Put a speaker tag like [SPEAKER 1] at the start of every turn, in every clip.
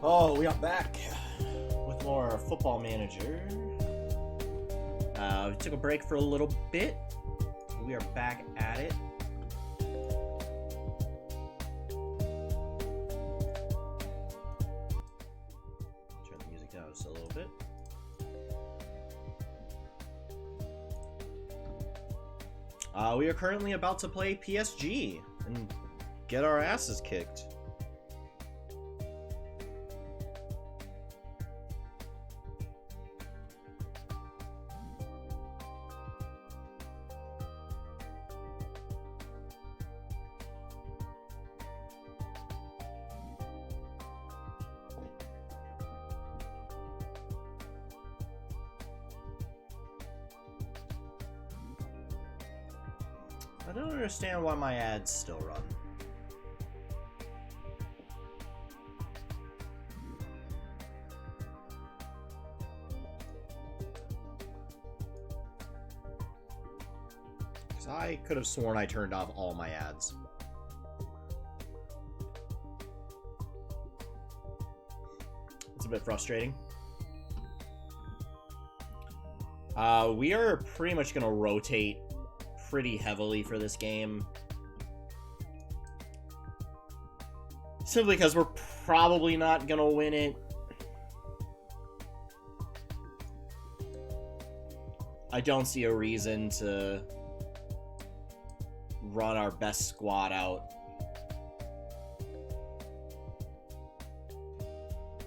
[SPEAKER 1] Oh, we are back with more Football Manager. We took a break for a little bit. We are back at it. Turn the music down just a little bit. We are currently about to play PSG and get our asses kicked. I don't understand why my ads still run. Because I could have sworn I turned off all my ads. It's a bit frustrating. We are pretty much going to rotate pretty heavily for this game. Simply because we're probably not gonna win it. I don't see a reason to run our best squad out.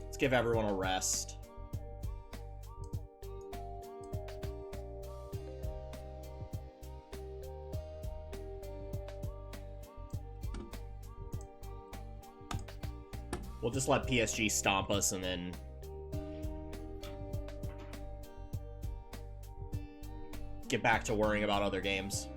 [SPEAKER 1] Let's give everyone a rest. We'll just let PSG stomp us and then get back to worrying about other games.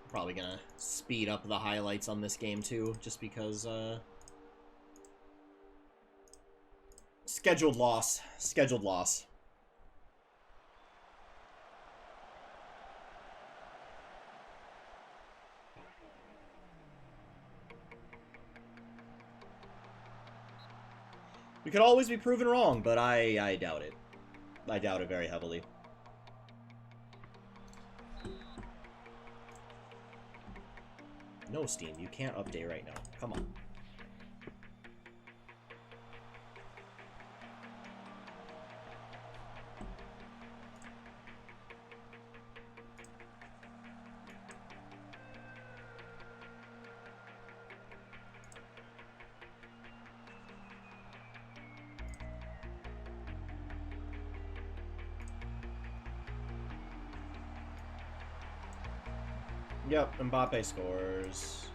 [SPEAKER 1] Probably gonna speed up the highlights on this game too, just because scheduled loss. We could always be proven wrong, but I doubt it. I doubt it very heavily. No, Steam, you can't update right now. Come on. Yep, Mbappe scores.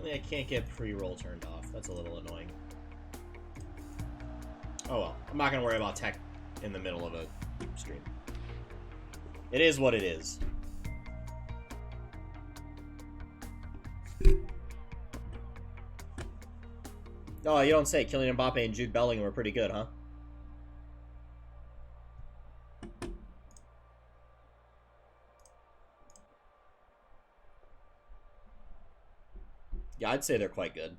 [SPEAKER 1] Apparently I can't get pre-roll turned off. That's a little annoying. Oh well. I'm not going to worry about tech in the middle of a stream. It is what it is. Oh, you don't say. Kylian Mbappe and Jude Bellingham were pretty good, huh? Yeah, I'd say they're quite good.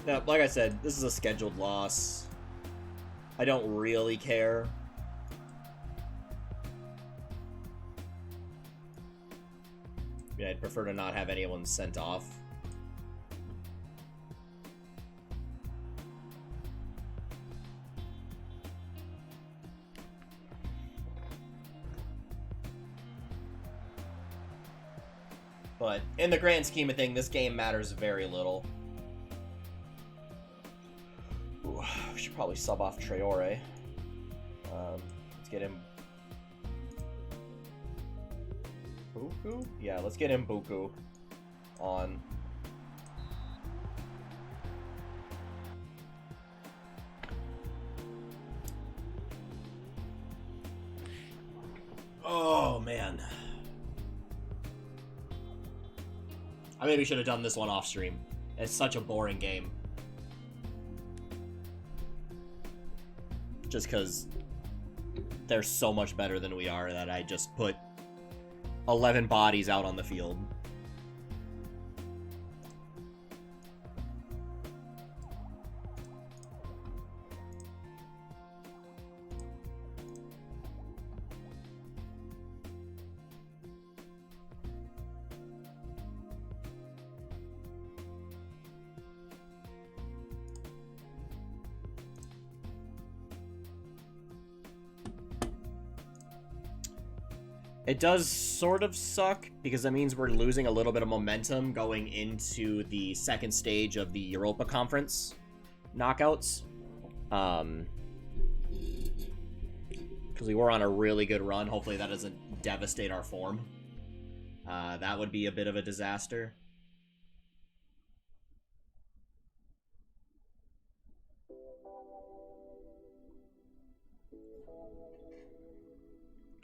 [SPEAKER 1] Yeah, like I said, this is a scheduled loss. I don't really care. Yeah, I'd prefer to not have anyone sent off. But in the grand scheme of things, this game matters very little. Ooh, we should probably sub off Traore. Let's get him. Buku? Yeah, let's get him Buku on. Oh, man. I maybe should have done this one off stream. It's such a boring game. Just because they're so much better than we are that I just put 11 bodies out on the field. It does sort of suck, because that means we're losing a little bit of momentum going into the second stage of the Europa Conference knockouts. Because we were on a really good run. Hopefully that doesn't devastate our form. That would be a bit of a disaster.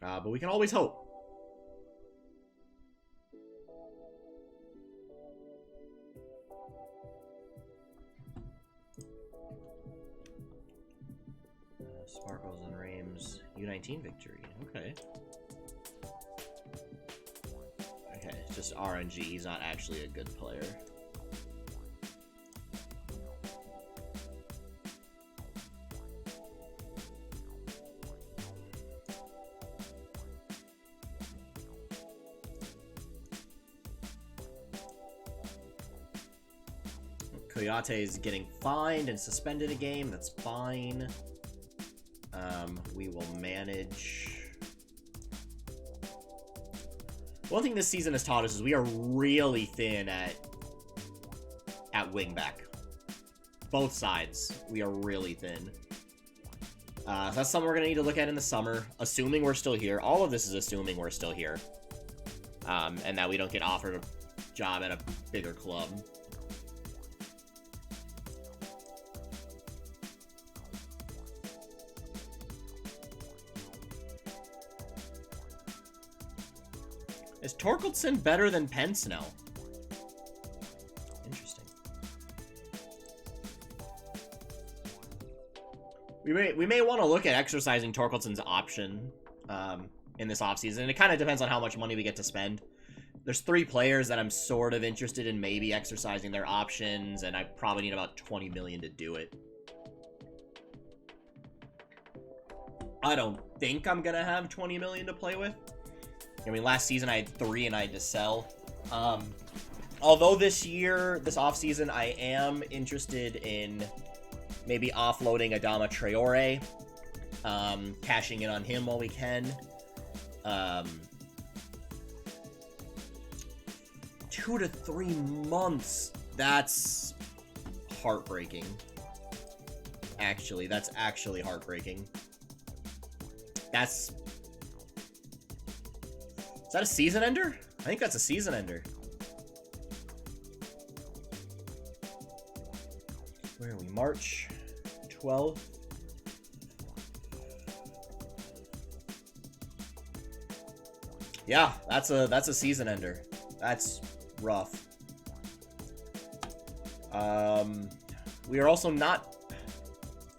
[SPEAKER 1] But we can always hope. Sparkles and Reims U19 victory. Okay. Okay, it's just RNG. He's not actually a good player. Coyote is getting fined and suspended a game. That's fine. We will manage. One thing this season has taught us is we are really thin at wingback. Both sides, we are really thin. So that's something we're going to need to look at in the summer, assuming we're still here. All of this is assuming we're still here. And that we don't get offered a job at a bigger club. Is Torkelson better than Pence now? Interesting. We may want to look at exercising Torkelson's option in this offseason. And it kind of depends on how much money we get to spend. There's 3 players that I'm sort of interested in maybe exercising their options, and I probably need about 20 million to do it. I don't think I'm gonna have 20 million to play with. I mean, last season I had 3 and I had to sell. Although this offseason, I am interested in maybe offloading Adama Traore, cashing in on him while we can. 2 to 3 months. That's heartbreaking. Actually, that's actually heartbreaking. Is that a season ender? I think that's a season ender. Where are we? March 12th. Yeah, that's a season ender. That's rough. We are also not...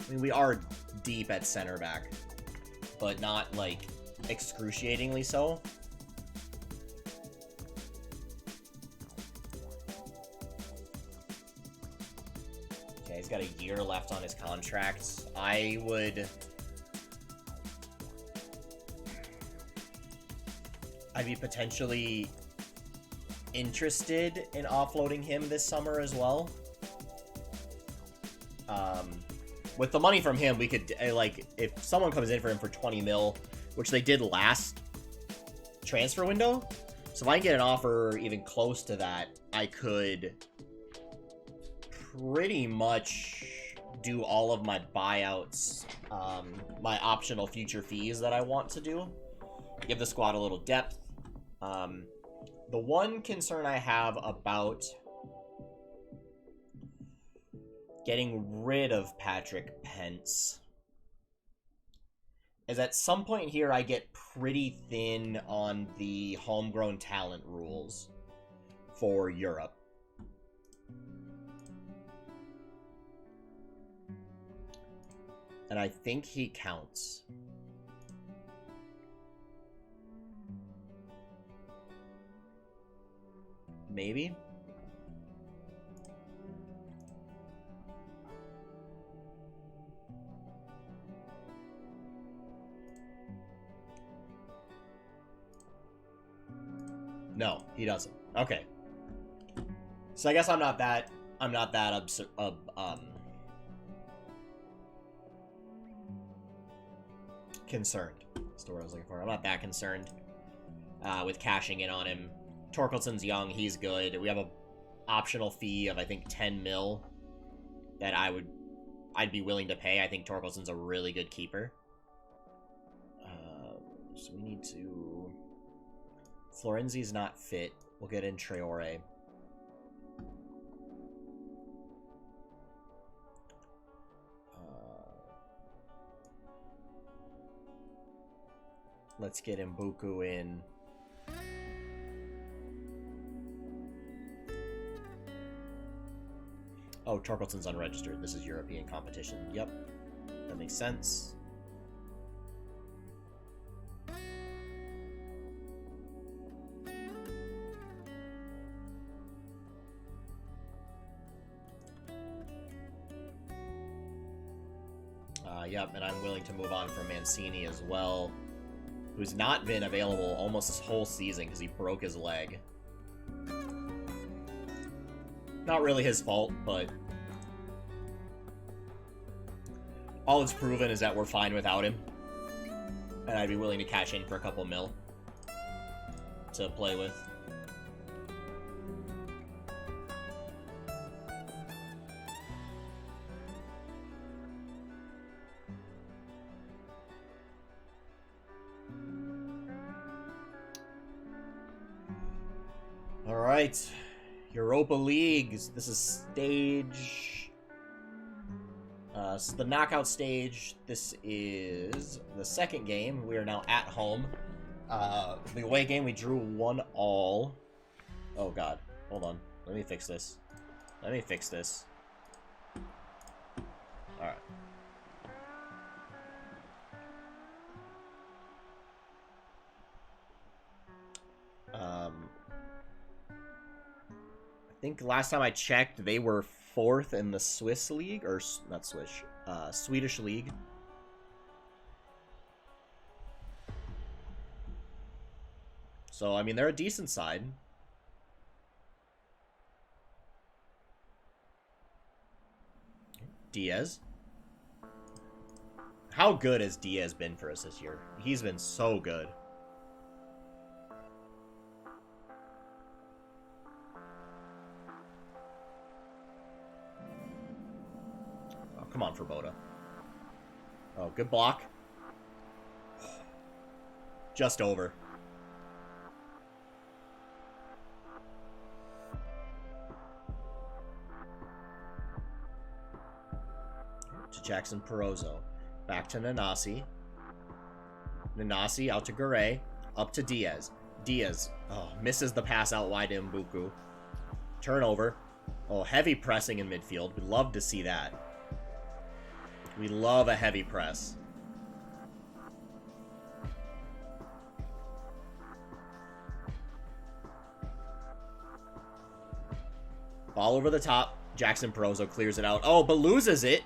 [SPEAKER 1] I mean, we are deep at center back, but not, like, excruciatingly so. Okay, he's got a year left on his contract. I'd be potentially interested in offloading him this summer as well. With the money from him, we could, like, if someone comes in for him for 20 mil, which they did last transfer window, so if I can get an offer even close to that, I could pretty much do all of my buyouts, my optional future fees that I want to do. Give the squad a little depth. The one concern I have about getting rid of Patrick Pence is at some point here I get pretty thin on the homegrown talent rules for Europe. And I think he counts. Maybe? No, he doesn't. Okay. So I guess I'm not that concerned. That's the word I was looking for. I'm not that concerned with cashing in on him. Torkelson's young, he's good. We have a optional fee of I think 10 mil that I'd be willing to pay. I think Torkelson's a really good keeper. So we need to... Florenzi's not fit. We'll get in Traore. Let's get Mbuku in. Oh, Torkelson's unregistered. This is European competition. Yep. That makes sense. Yep, and I'm willing to move on from Mancini as well, who's not been available almost this whole season because he broke his leg. Not really his fault, but all it's proven is that we're fine without him, and I'd be willing to cash in for a couple mil to play with. All right, Europa League. This is stage. This is the knockout stage. This is the second game. We are now at home. The away game we drew 1-1. Oh God, hold on. Let me fix this. All right. think last time I checked, they were 4th in the Swiss league, or not Swiss, Swedish league. So, I mean, they're a decent side. Diaz. How good has Diaz been for us this year? He's been so good. Oh, come on, Forbota. Oh, good block. Just over. To Jackson Perozzo. Back to Nanasi. Nanasi out to Garay. Up to Diaz. Diaz. Oh, misses the pass out wide to Mbuku. Turnover. Oh, heavy pressing in midfield. We'd love to see that. We love a heavy press. Ball over the top. Jackson Perozzo clears it out. Oh, but loses it.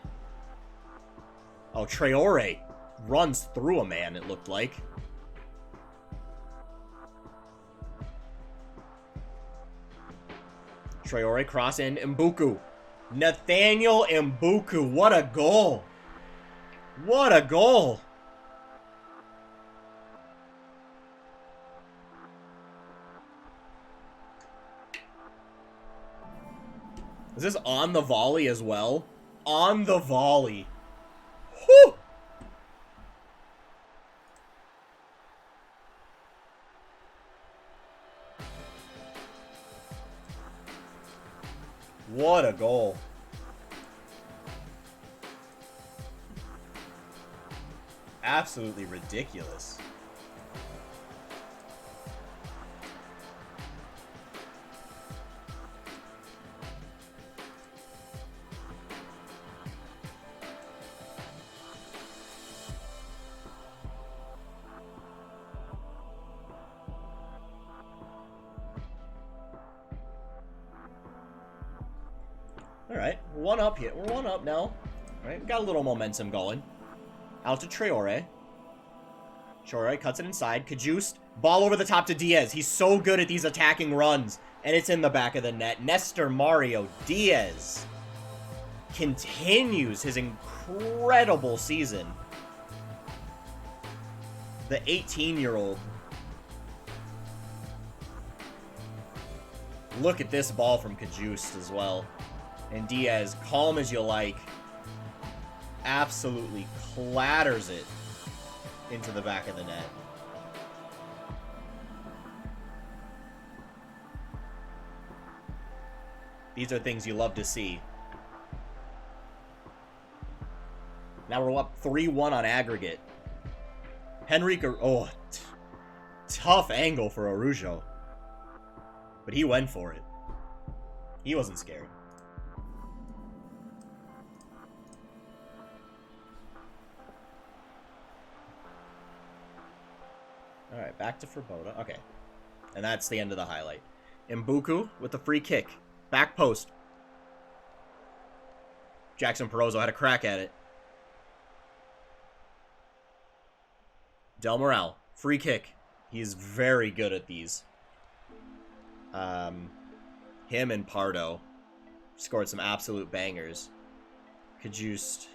[SPEAKER 1] Oh, Traore runs through a man, it looked like. Traore cross in. Mbuku. Nathaniel Mbuku. What a goal. What a goal. Is this on the volley as well? On the volley. Whew. What a goal. Absolutely ridiculous. Alright, we're 1 up here. We're 1 up now. Alright, we got a little momentum going. Out to Traore. Traore cuts it inside. Kajust. Ball over the top to Diaz. He's so good at these attacking runs. And it's in the back of the net. Nestor Mario Diaz continues his incredible season. The 18-year-old. Look at this ball from Kajust as well. And Diaz, calm as you like, absolutely clatters it into the back of the net. These are things you love to see. Now we're up 3-1 on aggregate. Henrique, oh, tough angle for Arujo. But he went for it. He wasn't scared. Alright, back to Forbota. Okay. And that's the end of the highlight. Mbuku with the free kick. Back post. Jackson Perozzo had a crack at it. Del Moral. Free kick. He's very good at these. Him and Pardo scored some absolute bangers. Kajust.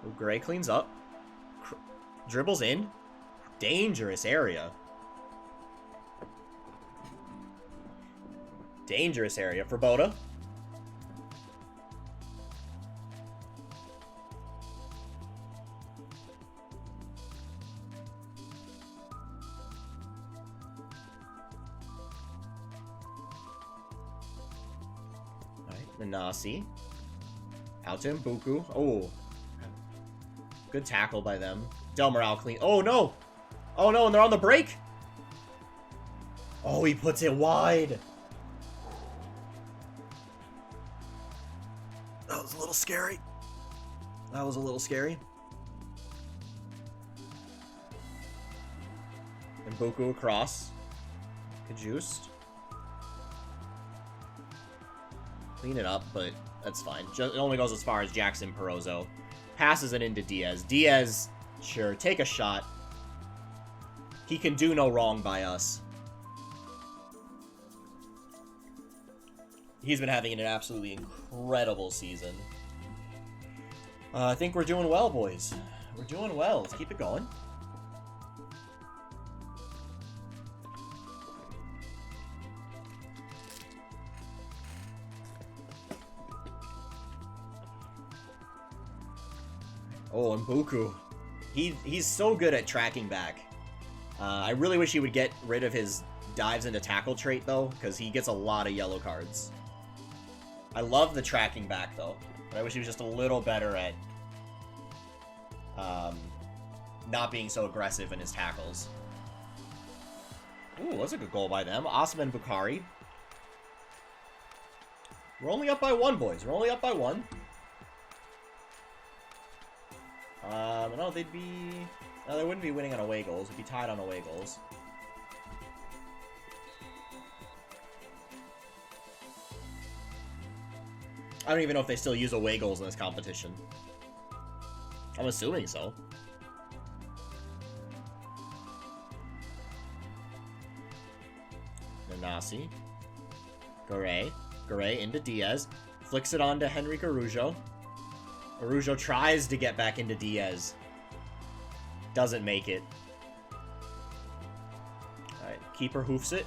[SPEAKER 1] Oh, Gray cleans up. Dribbles in. Dangerous area. Dangerous area for Boda. Alright, Nanasi. Out to Mbuku. Oh. Good tackle by them. Del Moral clean. Oh, no! Oh, no, and they're on the break! Oh, he puts it wide! That was a little scary. That was a little scary. Mbuku across. Kajust. Clean it up, but that's fine. It only goes as far as Jackson Perozzo. Passes it into Diaz. Diaz, sure, take a shot. He can do no wrong by us. He's been having an absolutely incredible season. I think we're doing well, boys. We're doing well. Let's keep it going. Oh, and Buku. He's so good at tracking back. I really wish he would get rid of his dives into tackle trait, though, because he gets a lot of yellow cards. I love the tracking back, though, but I wish he was just a little better at not being so aggressive in his tackles. Ooh, that's a good goal by them. Osman Bukhari. We're only up by 1, boys. We're only up by 1. No, they'd be... No, they wouldn't be winning on away goals. It'd be tied on away goals. I don't even know if they still use away goals in this competition. I'm assuming so. Nanasi. Garay. Garay into Diaz. Flicks it on to Henrique Araujo. Araujo tries to get back into Diaz. Doesn't make it. Alright, keeper hoofs it.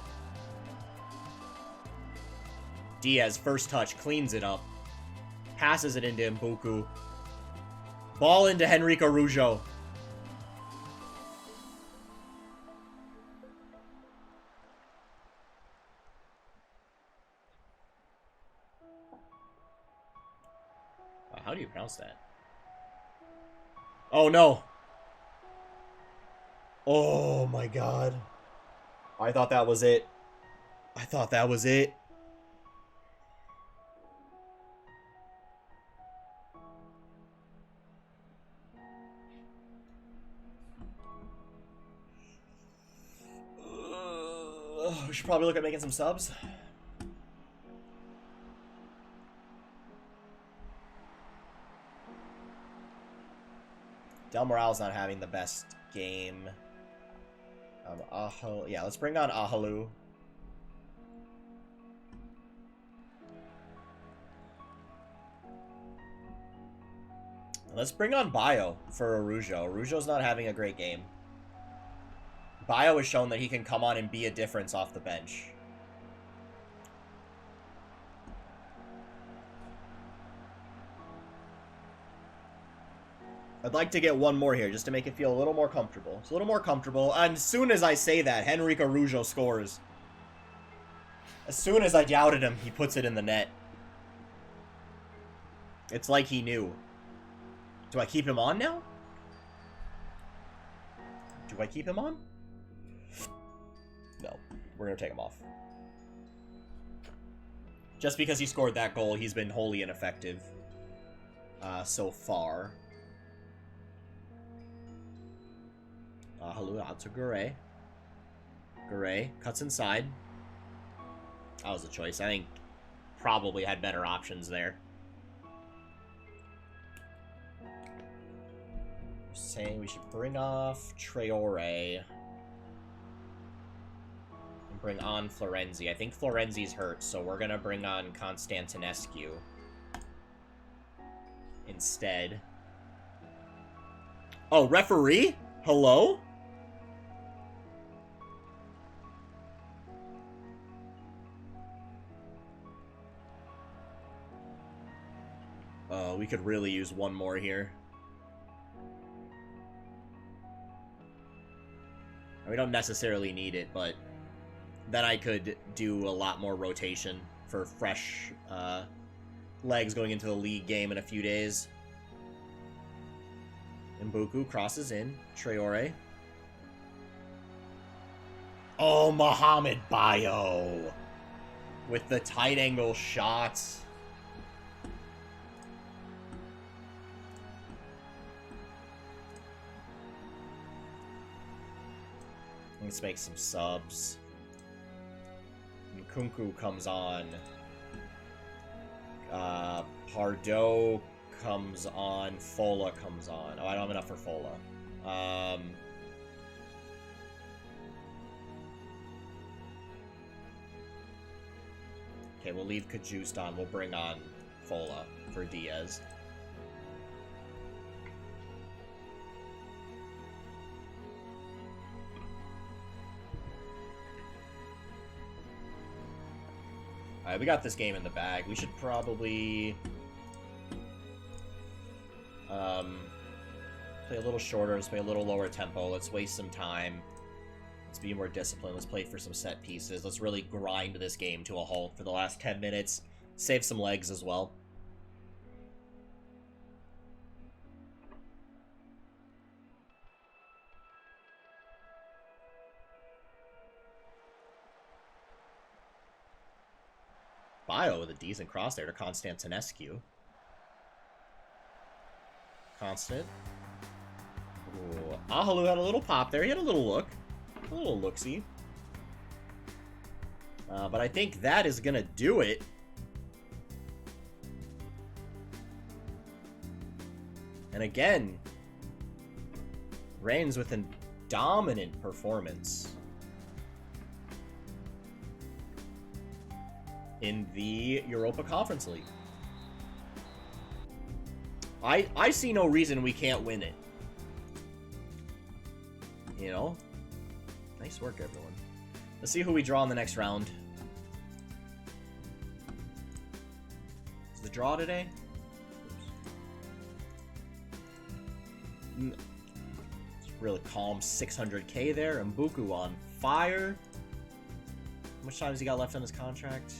[SPEAKER 1] Diaz, first touch, cleans it up. Passes it into Mbuku. Ball into Henrique Araujo. How do you pronounce that? Oh, no. Oh, my God. I thought that was it. I thought that was it. We should probably look at making some subs. Del Morale's not having the best game. Yeah, let's bring on Ahalu. Let's bring on Bio for Araujo. Araujo's not having a great game. Bio has shown that he can come on and be a difference off the bench. I'd like to get one more here, just to make it feel a little more comfortable. It's a little more comfortable. And as soon as I say that, Henrique Araujo scores. As soon as I doubted him, he puts it in the net. It's like he knew. Do I keep him on now? Do I keep him on? No. We're going to take him off. Just because he scored that goal, he's been wholly ineffective so far. Hello, out to Garay. Garay cuts inside. That was a choice. I think probably had better options there. Saying we should bring off Traore. And bring on Florenzi. I think Florenzi's hurt, so we're going to bring on Constantinescu instead. Oh, referee? Hello? We could really use one more here. We don't necessarily need it, but then I could do a lot more rotation for fresh legs going into the league game in a few days. Mbuku crosses in. Traore. Oh, Mohamed Bayo with the tight angle shots. Let's make some subs. Nkunku comes on. Pardo comes on. Fola comes on. Oh, I don't have enough for Fola. Okay, we'll leave Kajust on. We'll bring on Fola for Diaz. Alright, we got this game in the bag. We should probably play a little shorter. Let's play a little lower tempo. Let's waste some time. Let's be more disciplined. Let's play for some set pieces. Let's really grind this game to a halt for the last 10 minutes. Save some legs as well. Bio with a decent cross there to Constantinescu. Constant. Ooh. Ahalu had a little pop there. He had a little look. A little look-see. But I think that is going to do it. And again, Reims with a dominant performance in the Europa Conference League. I see no reason we can't win it. You know? Nice work, everyone. Let's see who we draw in the next round. Is the draw today? Oops. It's really calm. 600k there. Mbuku on fire. How much time has he got left on his contract?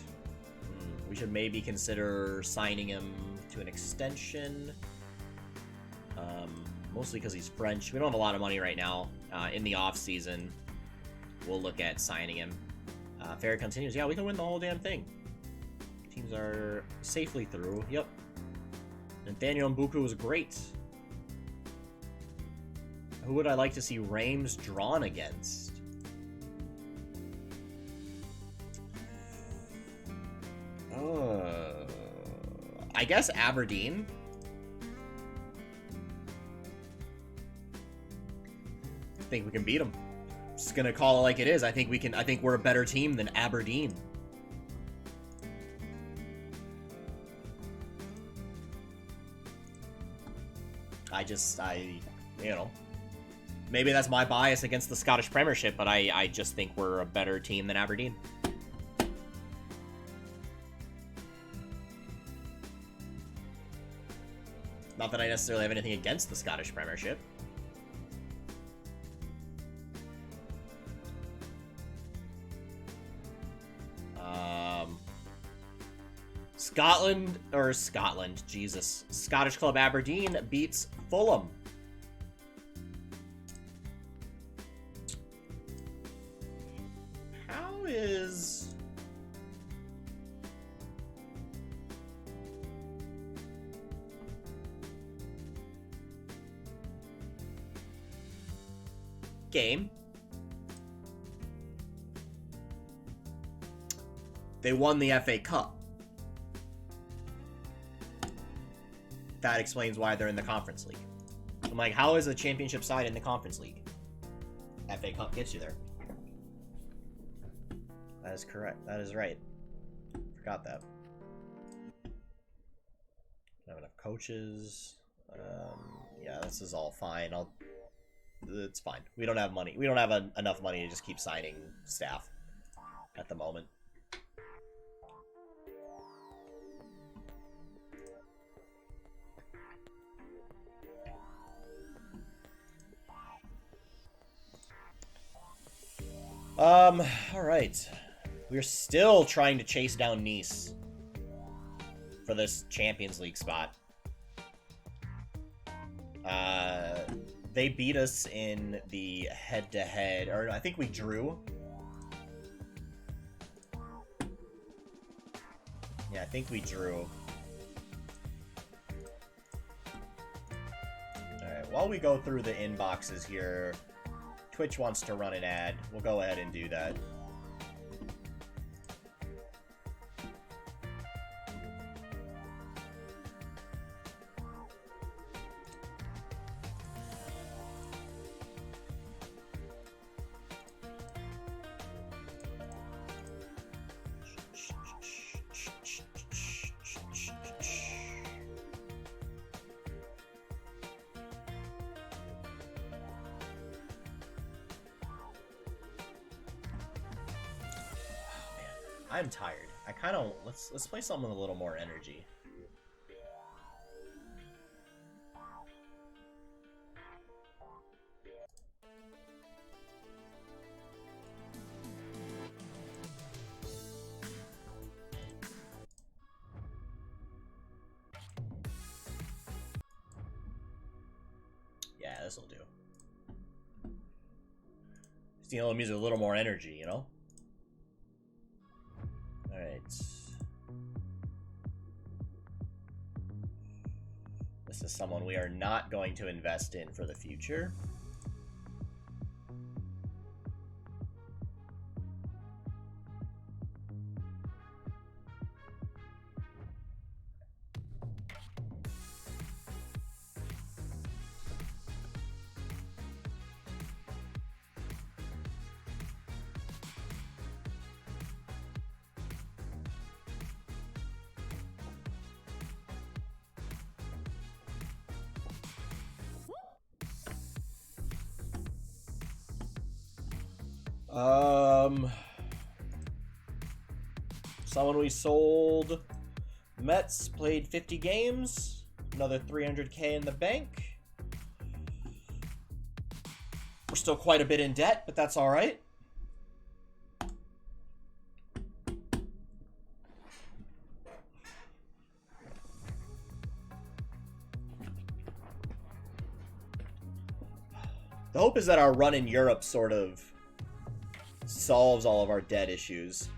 [SPEAKER 1] We should maybe consider signing him to an extension. Mostly because he's French. We don't have a lot of money right now. In the off-season, we'll look at signing him. Ferry continues. Yeah, we can win the whole damn thing. Teams are safely through. Yep. Nathaniel Mbuku was great. Who would I like to see Reims drawn against? I guess Aberdeen. I think we can beat them. Just gonna call it like it is. I think we can. I think we're a better team than Aberdeen. You know, maybe that's my bias against the Scottish Premiership, but I just think we're a better team than Aberdeen. Not that I necessarily have anything against the Scottish Premiership. Scotland, Jesus. Scottish club Aberdeen beats Fulham. How is... game. They won the FA Cup. That explains why they're in the Conference League. I'm like, how is a championship side in the Conference League? FA Cup gets you there. That is correct. That is right. Forgot that. Don't have enough coaches. Yeah, this is all fine. It's fine. We don't have money. We don't have enough money to just keep signing staff at the moment. Alright. We're still trying to chase down Nice for this Champions League spot. They beat us in the head-to-head, or I think we drew. Yeah, I think we drew. Alright, while we go through the inboxes here, Twitch wants to run an ad. We'll go ahead and do that. I'm tired. I kind of let's play something with a little more energy. Yeah, this'll do. Steal music with a little more energy, you know? Alright. This is someone we are not going to invest in for the future. Someone we sold. Mets played 50 games. Another 300K in the bank. We're still quite a bit in debt, but that's all right. The hope is that our run in Europe sort of solves all of our debt issues.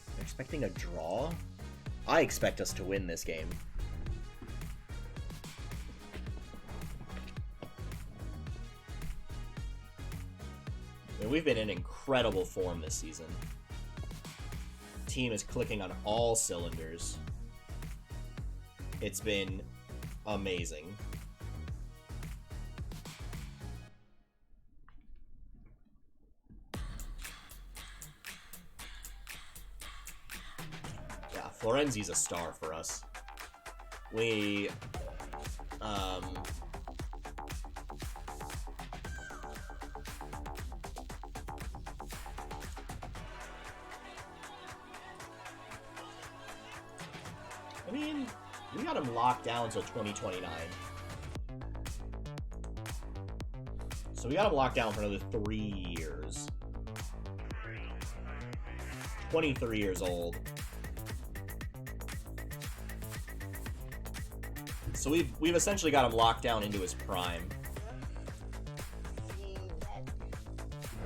[SPEAKER 1] They're expecting a draw? I expect us to win this game. I mean, we've been in incredible form this season. Team is clicking on all cylinders. It's been amazing. Yeah, Florenzi's a star for us. We I mean, we got him locked down until 2029. So we got him locked down for another 3 years. 23 years old. So we've essentially got him locked down into his prime.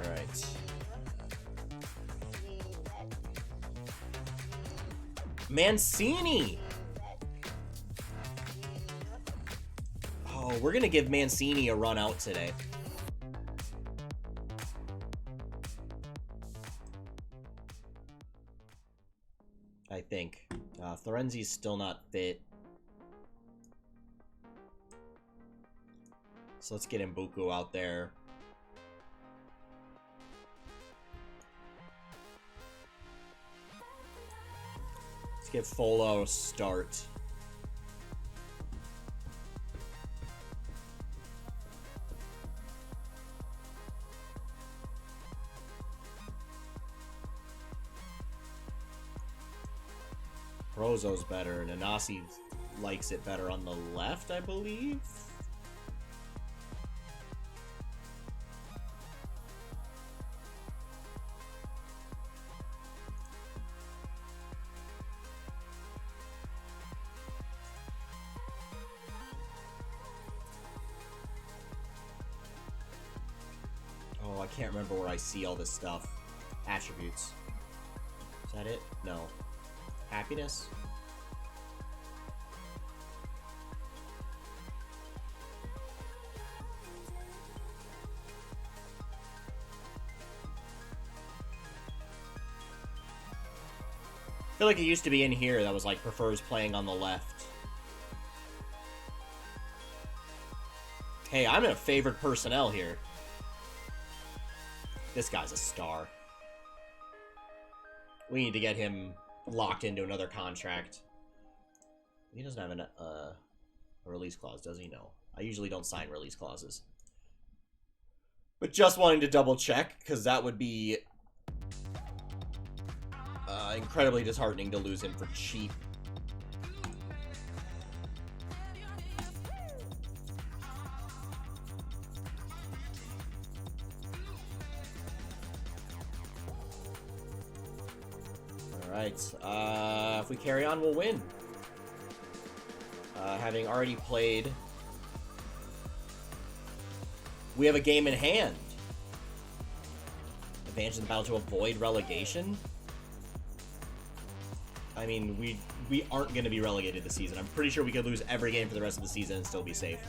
[SPEAKER 1] Alright. Mancini! Oh, we're gonna give Mancini a run out today. I think. Florenzi's still not fit. So let's get Mbuku out there. Let's give Folo a start. Rozo's better. Nanasi likes it better on the left, I believe. Oh, I can't remember where I see all this stuff. Attributes. Is that it? No. Happiness? I feel like it used to be in here that was like prefers playing on the left. Hey, I'm in a favored personnel here. This guy's a star. We need to get him locked into another contract. He doesn't have an a release clause, does he? No. I usually don't sign release clauses. But just wanting to double check, because that would be incredibly disheartening to lose him for cheap. Alright, if we carry on, we'll win. Having already played, we have a game in hand. Advantage in the battle to avoid relegation? I mean, we aren't going to be relegated this season. I'm pretty sure we could lose every game for the rest of the season and still be safe.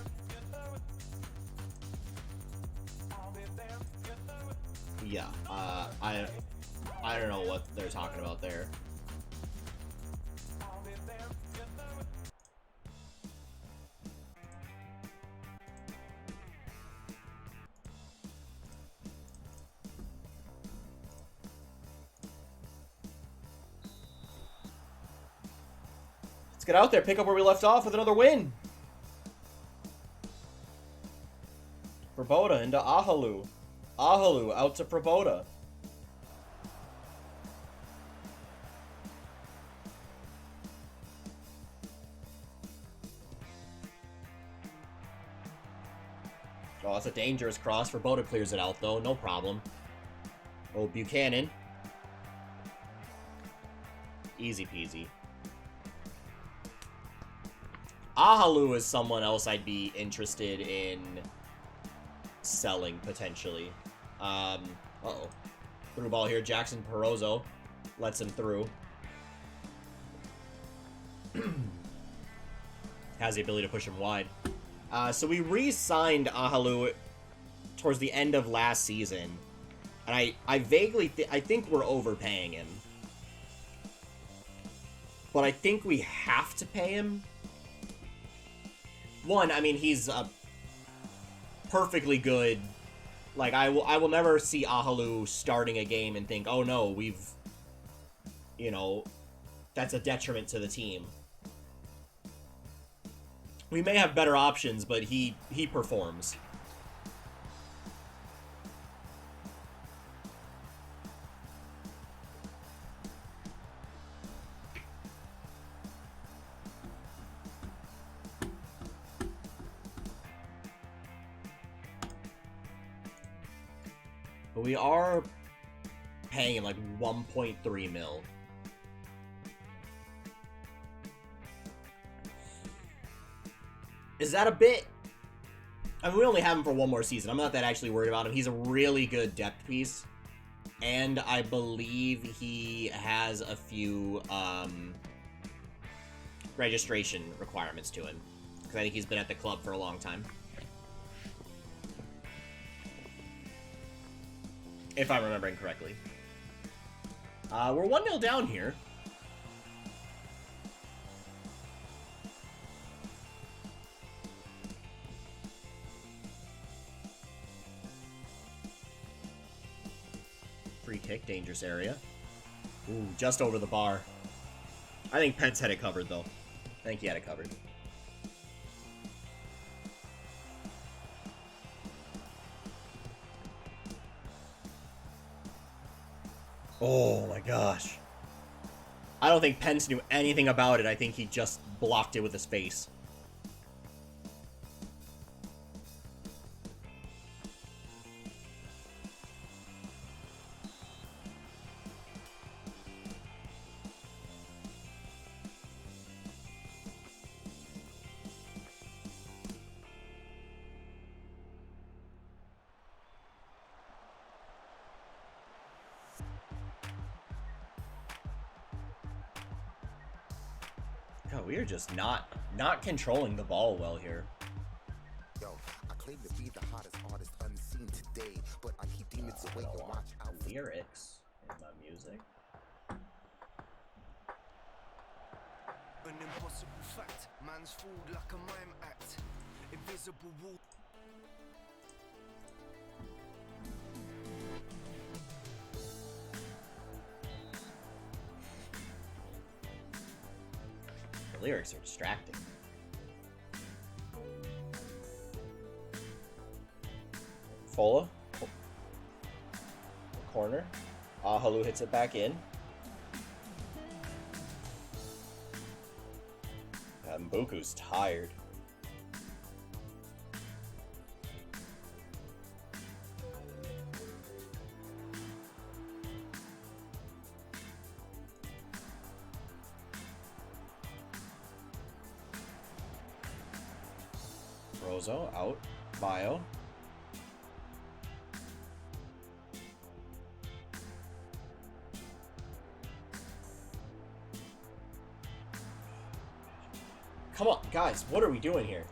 [SPEAKER 1] Yeah, I don't know what they're talking about there. Let's get out there, pick up where we left off with another win. Proboda into Ahalu. Ahalu out to Proboda. Oh, that's a dangerous cross. Proboda clears it out, though. No problem. Oh, Buchanan. Easy peasy. Ahalu is someone else I'd be interested in selling, potentially. Uh-oh. Through ball here. Jackson Perozzo lets him through. Has the ability to push him wide. So we re-signed Ahalu towards the end of last season. And I vaguely I think we're overpaying him. But I think we have to pay him. One, I mean, he's a perfectly good... Like, I will never see Ahalu starting a game and think, oh no, we've... You know, that's a detriment to the team. We may have better options, but he performs. But we are paying him like 1.3 mil. Is that a bit? I mean, we only have him for one more season. I'm not that actually worried about him. He's a really good depth piece. And I believe he has a few registration requirements to him. Because I think he's been at the club for a long time. If I'm remembering correctly. We're 1-0 down here. Free kick, dangerous area. Ooh, just over the bar. I think Pence had it covered, though. I think he had it covered. Oh my gosh. I don't think Pence knew anything about it. I think he just blocked it with his face. God, we are just not controlling the ball well here.
[SPEAKER 2] Yo, I claim to be the hottest artist unseen today, but I keep demons away and watch out.
[SPEAKER 1] Lyrics in my music.
[SPEAKER 3] An impossible fact, man's fooled like a mime act. Invisible wall.
[SPEAKER 1] The lyrics are distracting. Fola. Corner. Ahalu hits it back in. Mbuku's tired. Rozo out. Bio. Come on, guys, what are we doing here?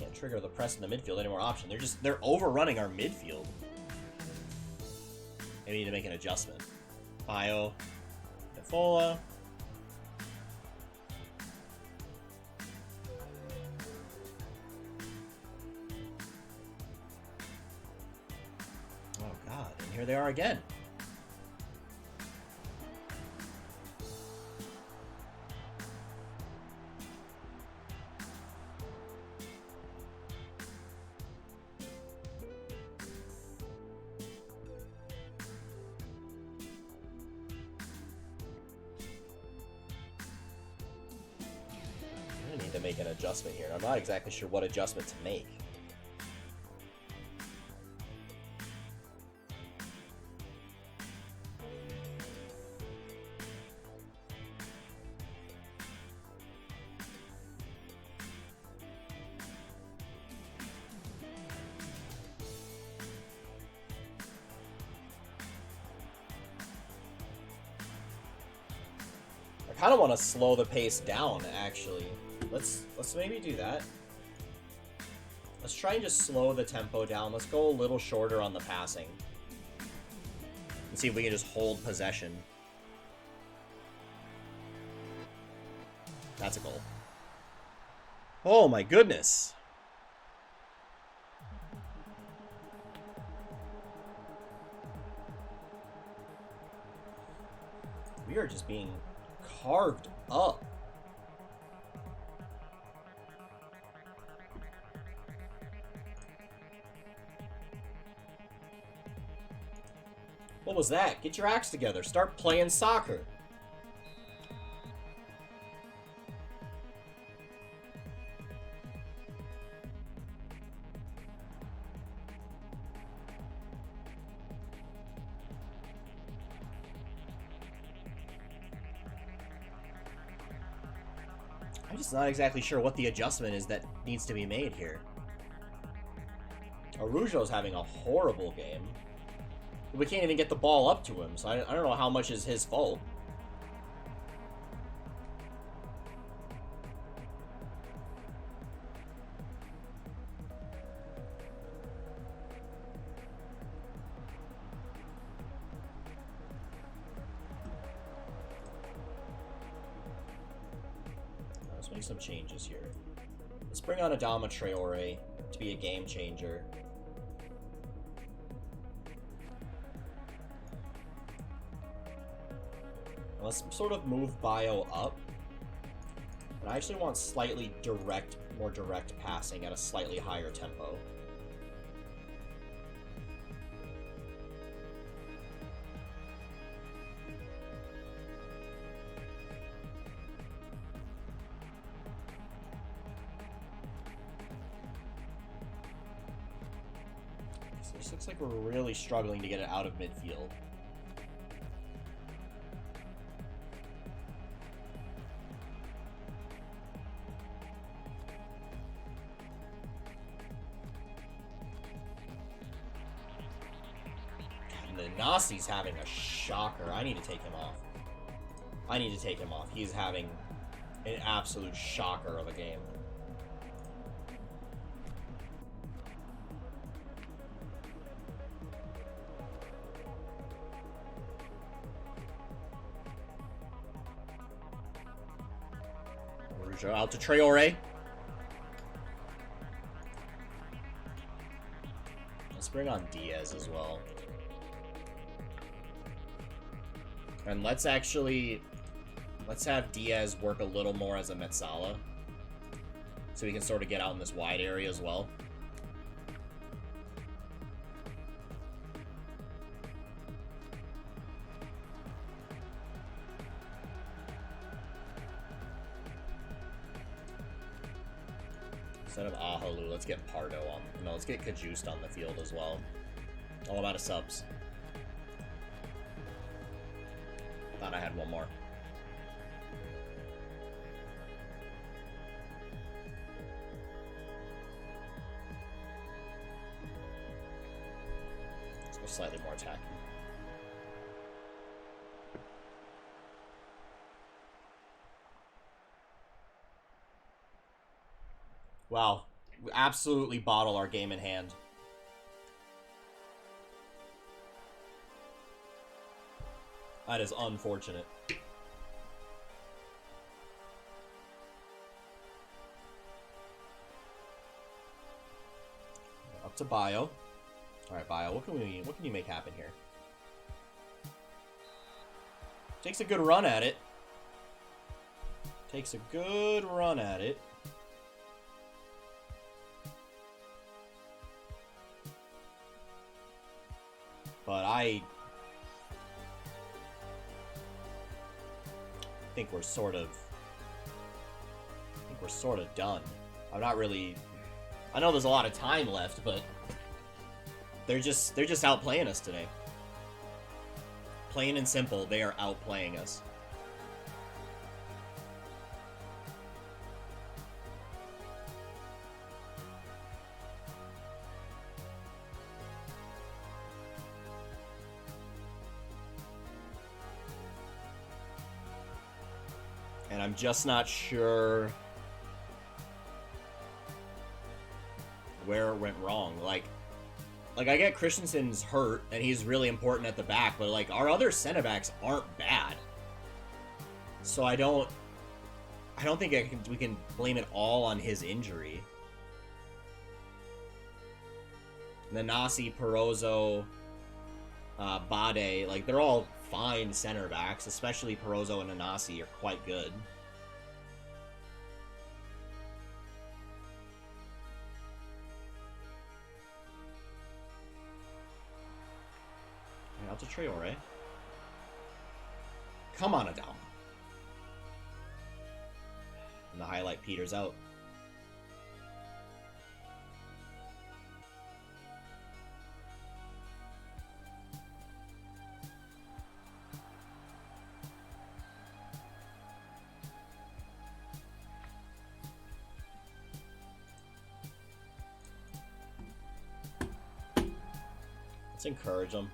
[SPEAKER 1] Can't trigger the press in the midfield any more option. They're overrunning our midfield. Maybe need to make an adjustment. Bio. Defola. Here they are again. I need to make an adjustment here. I'm not exactly sure what adjustment to make. I kind of want to slow the pace down, actually. Let's maybe do that. Let's try and just slow the tempo down. Let's go a little shorter on the passing. And see if we can just hold possession. That's a goal. Oh my goodness. We are just being carved up. What was that? Get your acts together. Start playing soccer. I'm just not exactly sure what the adjustment is that needs to be made here. Arujo's having a horrible game. We can't even get the ball up to him, so I don't know how much is his fault. Let's make some changes here. Let's bring on Adama Traore to be a game changer. Let's sort of move Bio up. But I actually want slightly more direct passing at a slightly higher tempo. So this looks like we're really struggling to get it out of midfield. Nasi's having a shocker. I need to take him off. I need to take him off. He's having an absolute shocker of a game. Out to Traore. Let's bring on Diaz as well. And let's have Diaz work a little more as a Metsala. So we can sort of get out in this wide area as well. Instead of Ahalu, let's get Pardo on. No, let's get Kajust on the field as well. All about of subs. Thought I had one more. Let's go slightly more attack. Wow. We absolutely bottle our game in hand. That is unfortunate. Up to Bio. Alright, Bio, what can you make happen here? Takes a good run at it. Takes a good run at it. But I think we're sort of done. I'm not really. I know there's a lot of time left, but they're just outplaying us today. Plain and simple, they are outplaying us. And I'm just not sure where it went wrong. Like I get Christensen's hurt, and he's really important at the back, but, like, our other center backs aren't bad. So I don't think we can blame it all on his injury. Nanasi, Perozzo, Bade, like, they're all fine center backs, especially Perozzo and Nanasi are quite good. Out to Traore. Come on, Adam. And the highlight peters out. Let's encourage them.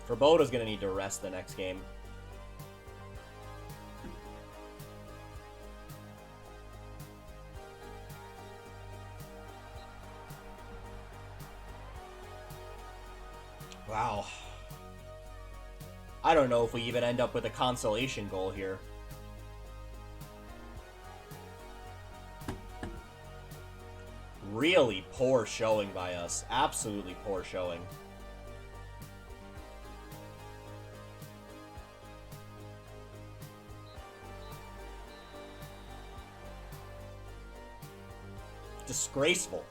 [SPEAKER 1] Verbota's gonna need to rest the next game. Wow. I don't know if we even end up with a consolation goal here. Really poor showing by us. Absolutely poor showing. Disgraceful.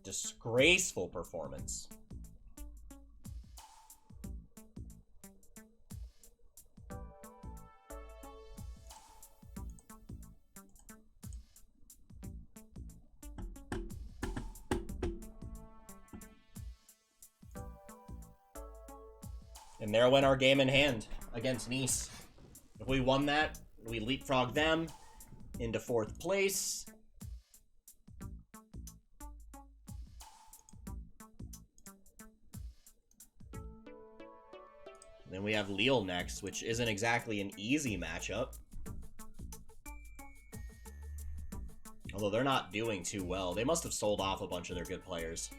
[SPEAKER 1] Disgraceful performance. And there went our game in hand against Nice. If we won that, we leapfrog them into 4th place. Then we have Lille next, which isn't exactly an easy matchup. Although they're not doing too well. They must have sold off a bunch of their good players.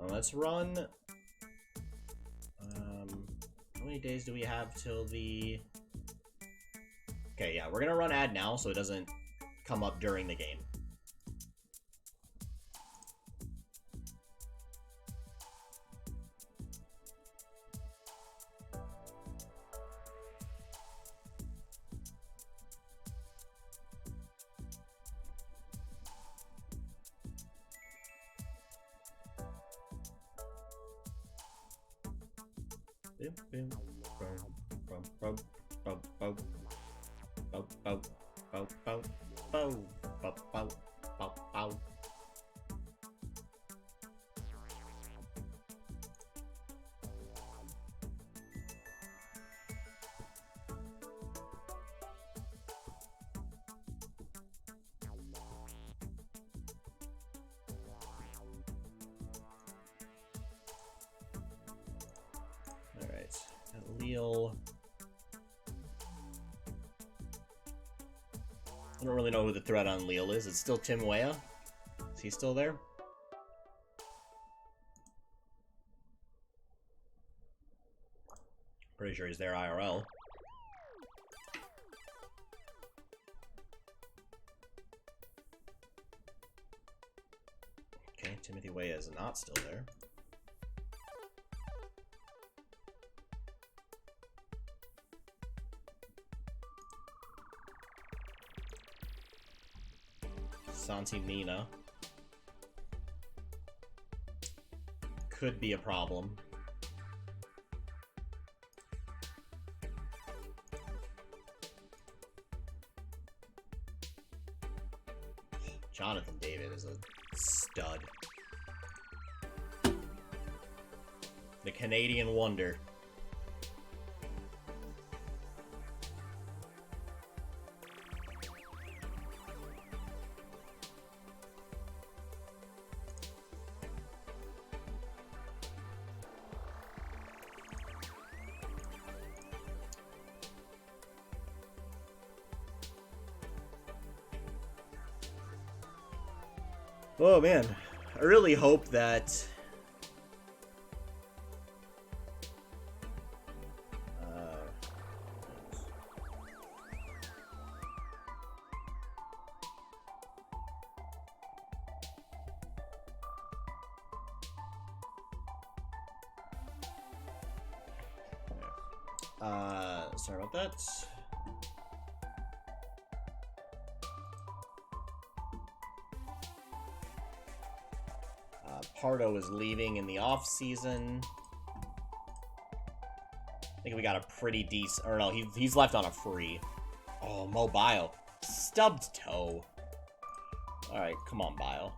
[SPEAKER 1] Let's run. How many days do we have till the... Okay, yeah, we're gonna run ad now so it doesn't come up during the game. Lille. I don't really know who the threat on Lille is. It's still Tim Weah. Is he still there? Pretty sure he's there IRL. Okay, Timothy Weah is not still there. Santi Mina could be a problem. Jonathan David is a stud. The Canadian wonder. Oh man, I really hope that sorry about that. Pardo is leaving in the off season. I think we got a pretty decent, or no, he's left on a free. Oh, Mo Bio, stubbed toe. All right, come on, Bio.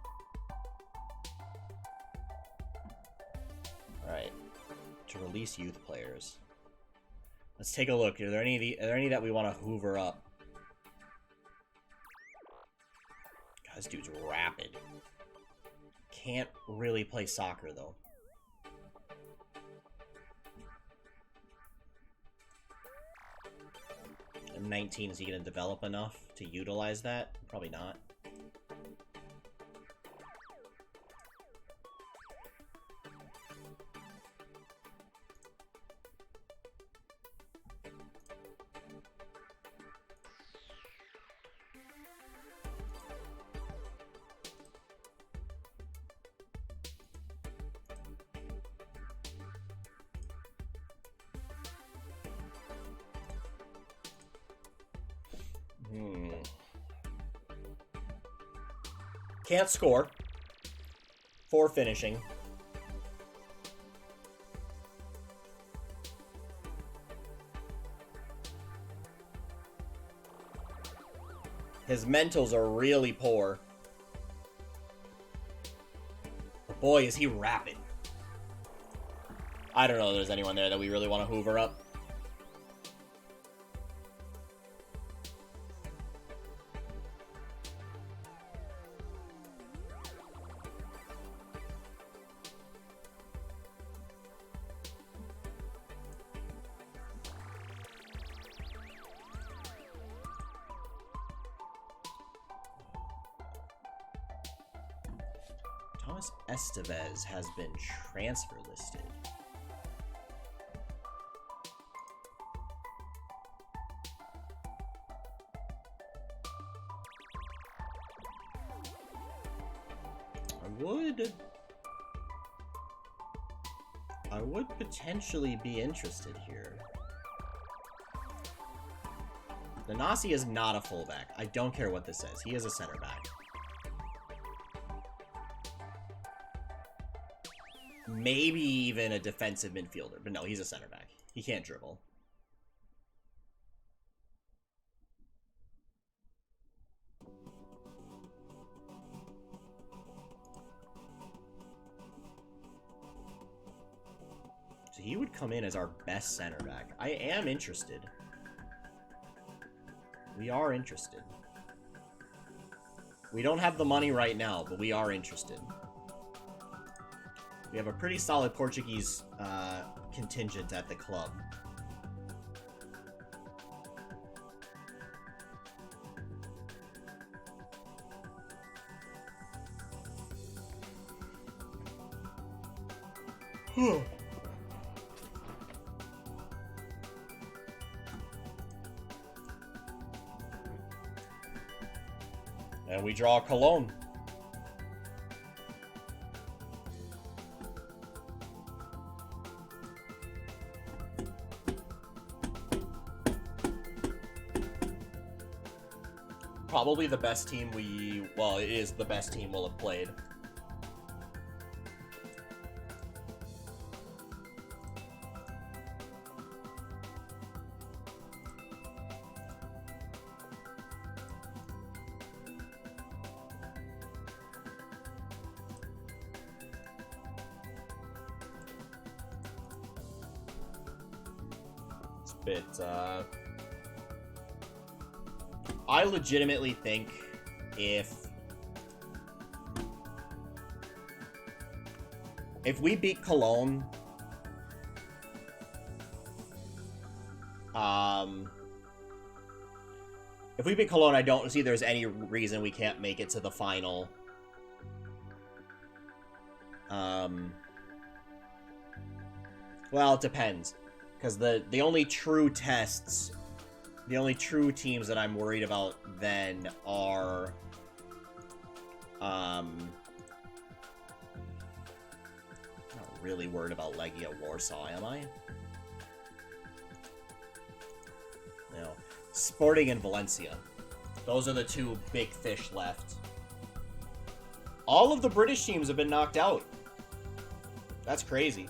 [SPEAKER 1] All right, to release youth players. Let's take a look. Are there any that we want to hoover up? God, this dude's rapid. Can't really play soccer though. At 19, is he going to develop enough to utilize that? Probably not. Can't score. 4 finishing. His mentals are really poor. But boy, is he rapid. I don't know if there's anyone there that we really want to hoover up. Thomas Estevez has been transfer listed. I would potentially be interested here. Nanasi is not a fullback. I don't care what this says. He is a center back. Maybe even a defensive midfielder, but no, he's a center back. He can't dribble. So he would come in as our best center back. I am interested. We are interested. We don't have the money right now, but we are interested. We have a pretty solid Portuguese contingent at the club. And we draw Cologne. Probably the best team well, it is the best team we'll have played. It's a bit, I legitimately think if we beat Cologne, if we beat Cologne, I don't see there's any reason we can't make it to the final. Well, it depends, because the only true tests. The only true teams that I'm worried about then are, not really worried about Legia Warsaw, am I? No. Sporting and Valencia. Those are the two big fish left. All of the British teams have been knocked out. That's crazy.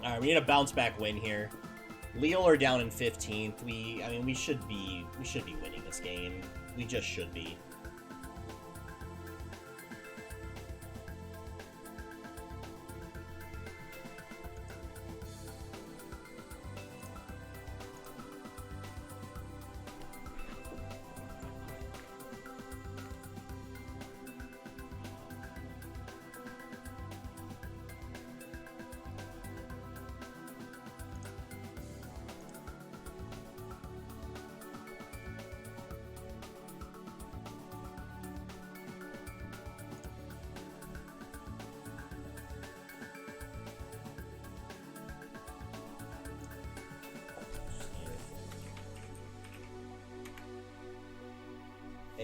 [SPEAKER 1] Alright, we need a bounce back win here. Lille are down in 15th. I mean, we should be winning this game. We just should be.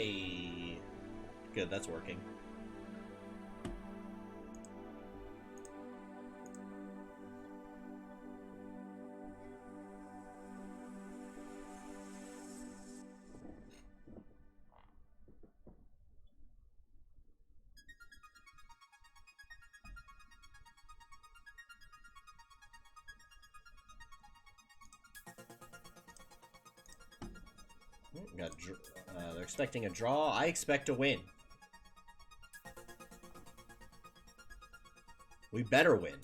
[SPEAKER 1] Hey. Good, that's working. They're expecting a draw. I expect a win. We better win.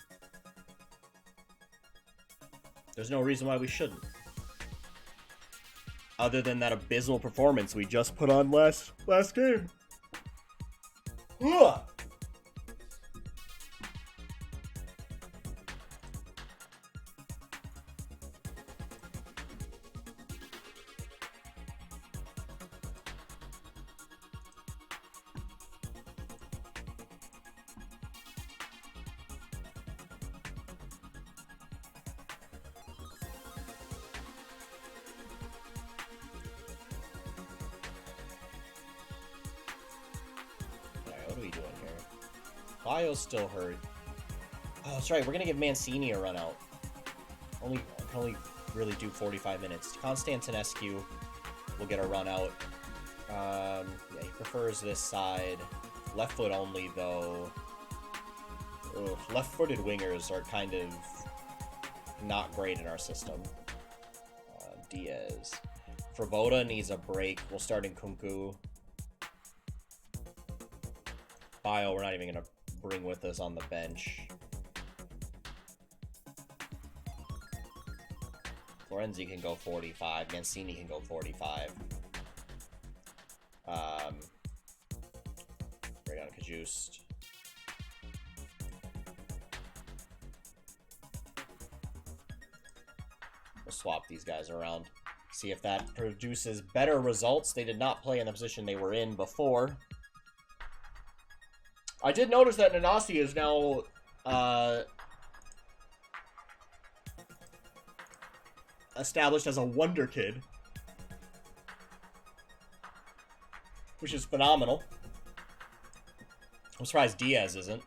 [SPEAKER 1] There's no reason why we shouldn't. Other than that abysmal performance we just put on last game. Ugh. What are we doing here? Bio's still hurt. Oh, that's right. We're gonna give Mancini a run out. Can only really do 45 minutes. Konstantinescu will get a run out. Yeah, he prefers this side. Left foot only, though. Ugh, left-footed wingers are kind of not great in our system. Diaz. Froboda needs a break. We'll start in Kunku. Bio, we're not even going to bring with us on the bench. Florenzi can go 45. Mancini can go 45. Bring on Kajust. We'll swap these guys around. See if that produces better results. They did not play in the position they were in before. I did notice that Nanasi is now established as a wonder kid, which is phenomenal. I'm surprised Diaz isn't.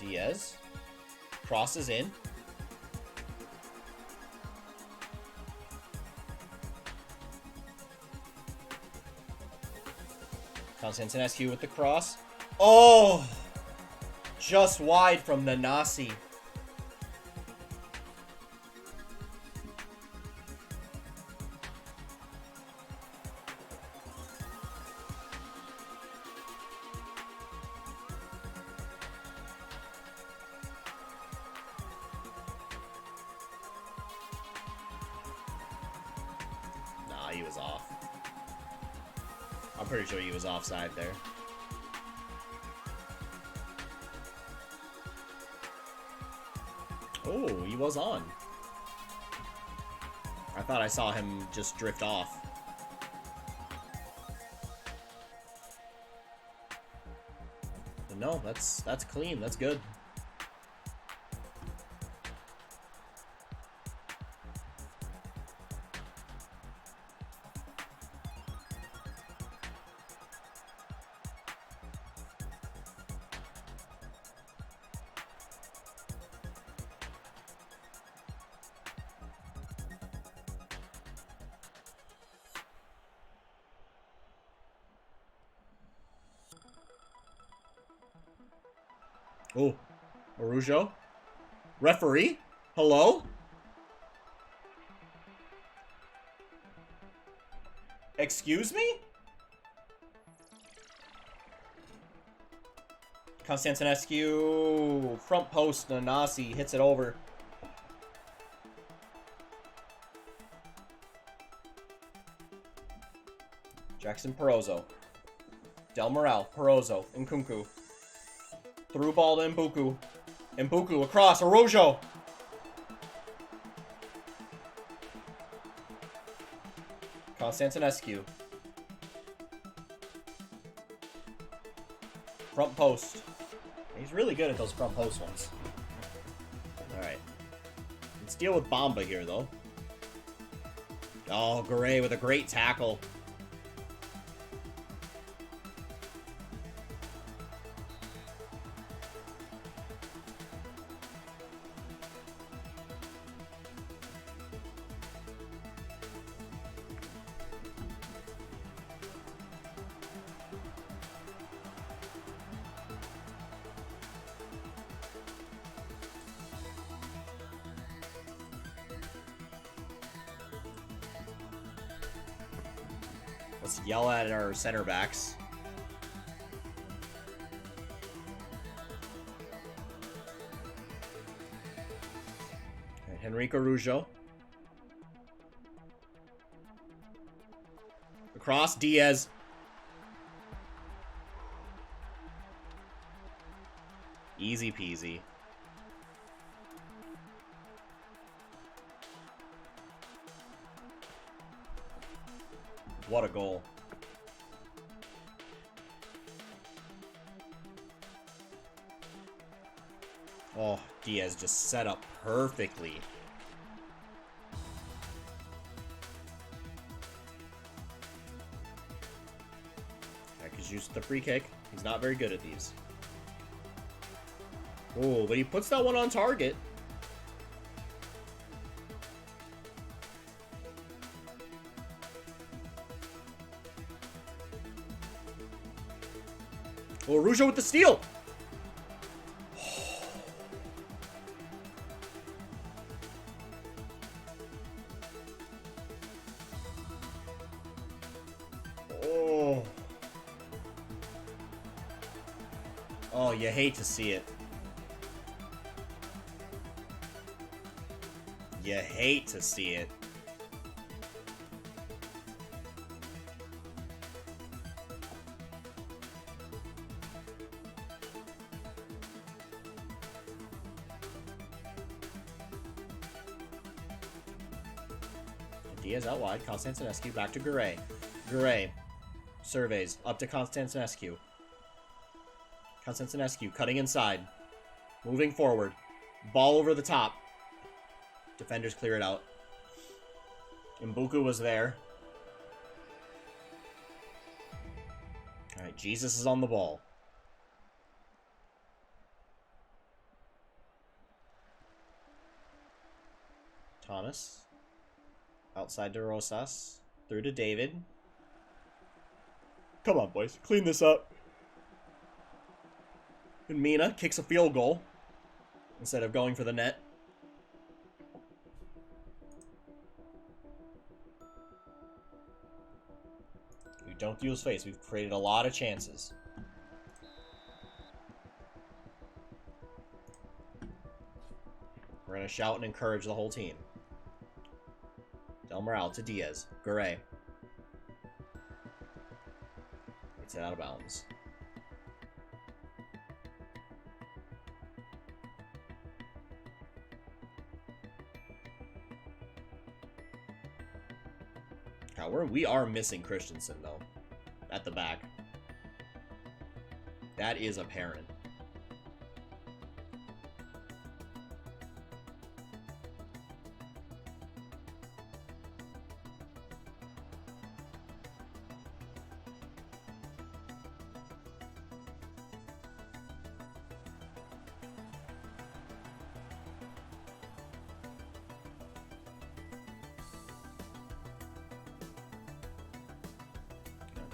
[SPEAKER 1] Diaz crosses in. Konstantinescu with the cross. Oh! Just wide from Nanasi. He was off. I'm pretty sure he was offside there. Oh, he was on. I thought I saw him just drift off. But no, that's clean. That's good. Oh, Arujo? Referee? Hello? Excuse me? Konstantinescu. Front post. Nanasi hits it over. Jackson Perozzo. Del Moral. Perozzo. Nkunku. Through ball to Mbuku. Mbuku across. Araujo. Konstantinescu. Front post. He's really good at those front post ones. Alright. Let's deal with Bamba here, though. Oh, Garay with a great tackle. Let's yell at our center backs. Henrique Araujo. Across, Diaz. Easy peasy. What a goal. Oh, Diaz just set up perfectly. He's used the free kick. He's not very good at these. Oh, but he puts that one on target. Oh, Araujo with the steal. Oh. Oh, you hate to see it. You hate to see it. Diaz out wide. Konstantinescu back to Garay. Garay surveys up to Konstantinescu. Konstantinescu cutting inside. Moving forward. Ball over the top. Defenders clear it out. Mbuku was there. Alright, Jesus is on the ball. Thomas. Outside to Rosas. Through to David. Come on, boys. Clean this up. And Mina kicks a field goal. Instead of going for the net. We don't use face. We've created a lot of chances. We're going to shout and encourage the whole team. Del Moral to Diaz. Garay. Gets it out of bounds. God, we are missing Christensen, though. At the back. That is apparent.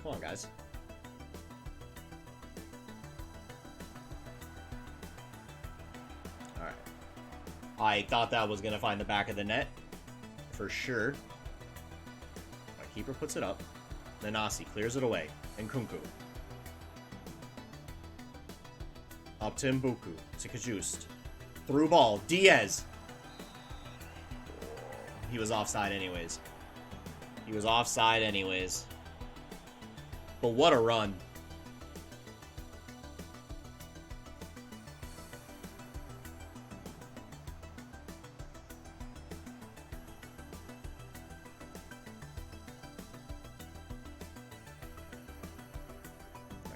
[SPEAKER 1] Come on, guys. Alright. I thought that was going to find the back of the net. For sure. My keeper puts it up. Nanasi clears it away. And Nkunku. Up to Mbuku. To Kajust. Through ball. Diaz. He was offside anyways. He was offside anyways. But what a run.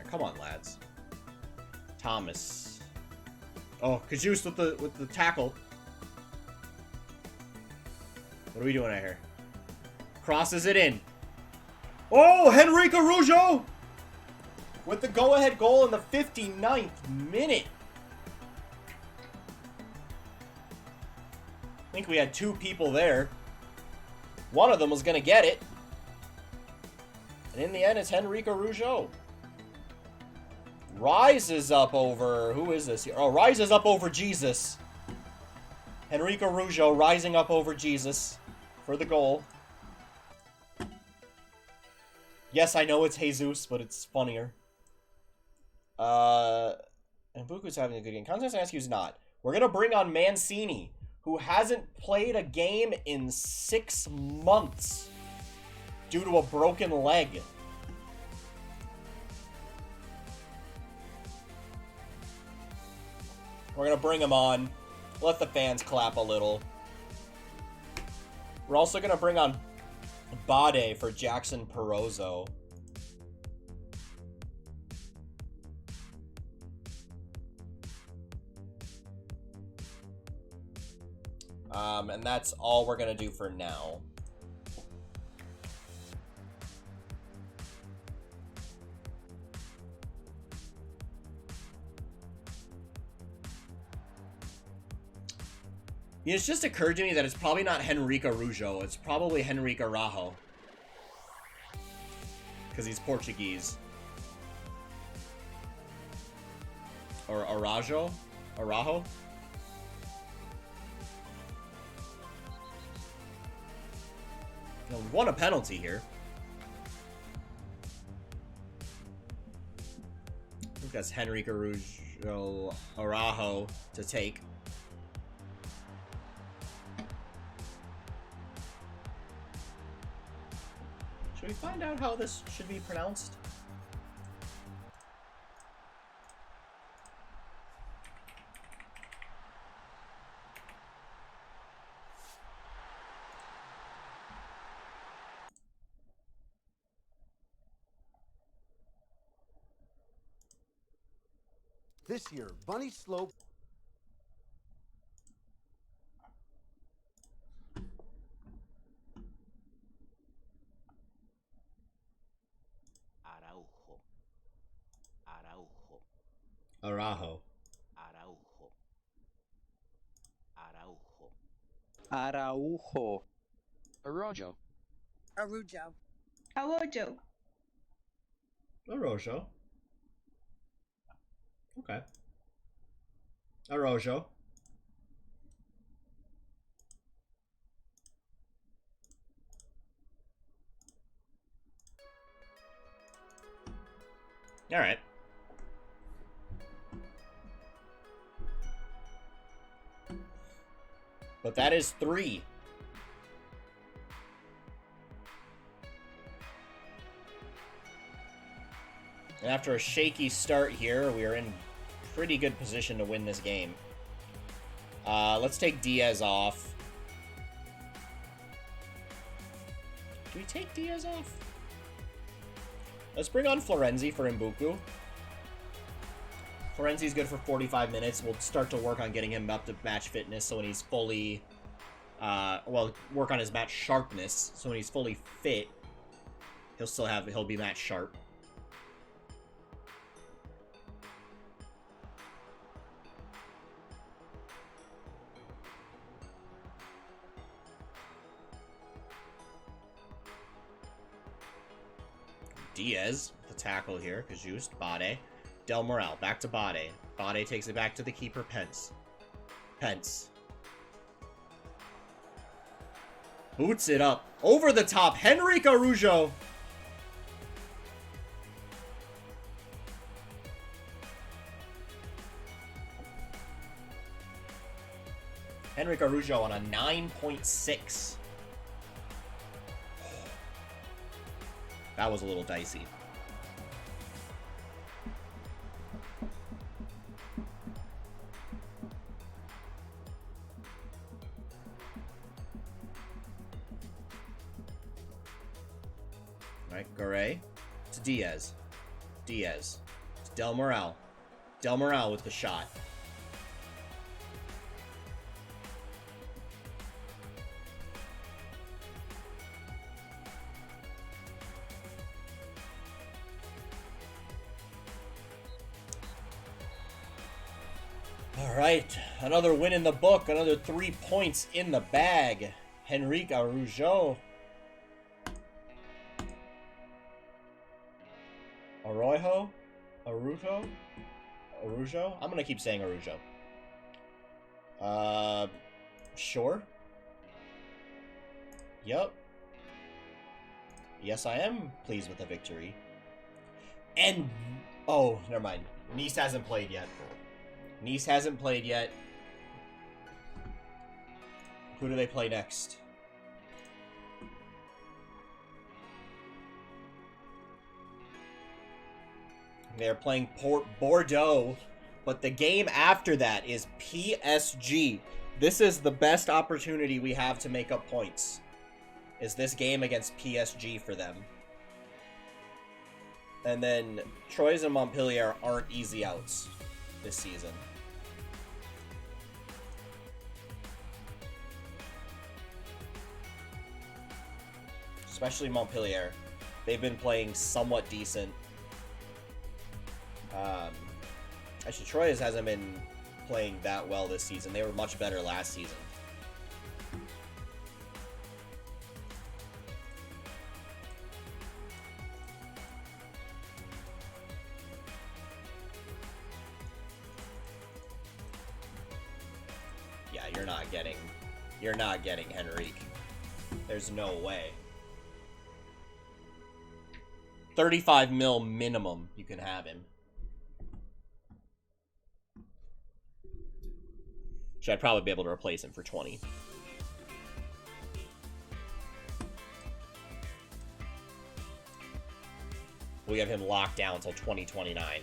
[SPEAKER 1] Come on, lads. Thomas. Oh, Kajus with the tackle. What are we doing out here? Crosses it in. Oh, Henrique Araujo! With the go-ahead goal in the 59th minute. I think we had two people there. One of them was going to get it. And in the end, it's Henrique Araujo. Rises up over... Who is this here? Oh, rises up over Jesus. Henrique Araujo rising up over Jesus for the goal. Yes, I know it's Jesus, but it's funnier. And Buku's having a good game. Constantinescu's not. We're going to bring on Mancini, who hasn't played a game in 6 months due to a broken leg. We're going to bring him on. Let the fans clap a little. We're also going to bring on Bade for Jackson Perozzo. And that's all we're going to do for now. It's just occurred to me that it's probably not Henrique Araujo. It's probably Henrique Araujo. Because he's Portuguese. Or Araujo? Araujo? No, we won a penalty here. I think that's Henrique Araujo to take. Should we find out how this should be pronounced?
[SPEAKER 4] This year, Bunny Slope.
[SPEAKER 1] Araujo.
[SPEAKER 5] Araujo.
[SPEAKER 6] Araujo.
[SPEAKER 7] Araujo.
[SPEAKER 8] Araujo.
[SPEAKER 1] Araujo. Okay. Araujo. All right. But that is 3. And after a shaky start here, we are in pretty good position to win this game. Let's take Diaz off. Do we take Diaz off? Let's bring on Florenzi for Mbuku. Florenzi's good for 45 minutes. We'll start to work on getting him up to match fitness, so when he's fully... well, work on his match sharpness, so when he's fully fit, he'll be match sharp. Diaz, the tackle here, Kajust, Bade. Del Moral, back to Bade. Bade takes it back to the keeper, Pence. Pence. Boots it up. Over the top, Henrique Araujo. Henrik Araujo on a 9.6. That was a little dicey. Alright, Garay to Diaz. Diaz to Del Moral. Del Moral with the shot. Alright, another win in the book, another 3 points in the bag. Henrik Araujo. Araujo? Araujo? Araujo? I'm gonna keep saying Araujo. Sure. Yep. Yes, I am pleased with the victory. And, oh, never mind. Nice hasn't played yet. Nice hasn't played yet. Who do they play next? They're playing Bordeaux, but the game after that is PSG. This is the best opportunity we have to make up points. Is this game against PSG for them. And then Troyes and Montpellier aren't easy outs this season. Especially Montpellier. They've been playing somewhat decent. Actually, Troyes hasn't been playing that well this season. They were much better last season. Yeah, you're not getting Henrique. There's no way. 35 mil minimum you can have him. I'd probably be able to replace him for 20. We have him locked down until 2029.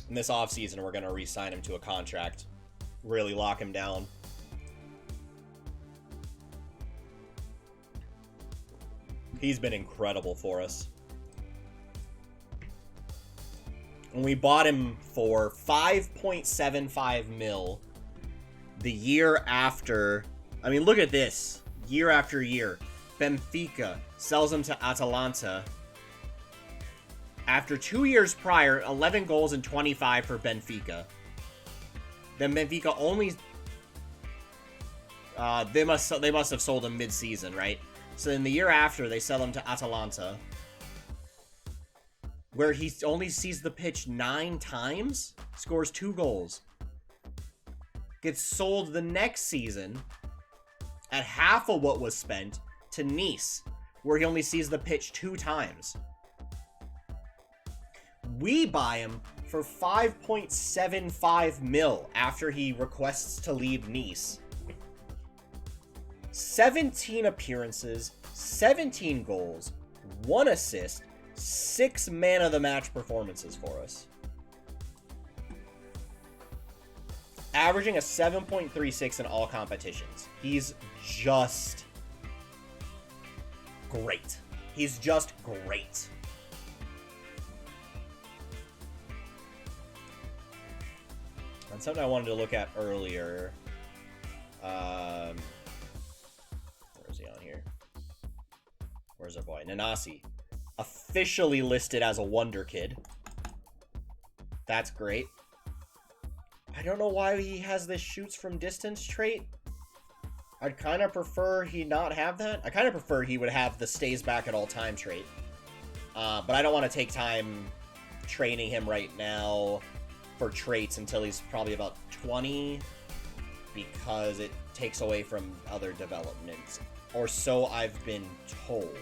[SPEAKER 1] In this offseason, we're going to re-sign him to a contract. Really lock him down. He's been incredible for us. And we bought him for 5.75 mil the year after. I mean, look at this. Year after year. Benfica sells him to Atalanta. After 2 years prior, 11 goals and 25 for Benfica. Then Benfica only... they must have sold him mid-season, right? So in the year after, they sell him to Atalanta. Where he only sees the pitch 9 times, scores 2 goals. Gets sold the next season at half of what was spent to Nice, where he only sees the pitch 2 times. We buy him for 5.75 mil after he requests to leave Nice. 17 appearances, 17 goals, 1 assist, 6 man of the match performances for us. Averaging a 7.36 in all competitions. He's just great. He's just great. And something I wanted to look at earlier. Where is he on here? Where's our boy? Nanasi. Officially listed as a wonder kid. That's great. I don't know why he has this shoots from distance trait. I'd kind of prefer he not have that. I kind of prefer he would have the stays back at all time trait. But I don't want to take time training him right now for traits until he's probably about 20, because it takes away from other development, or so I've been told.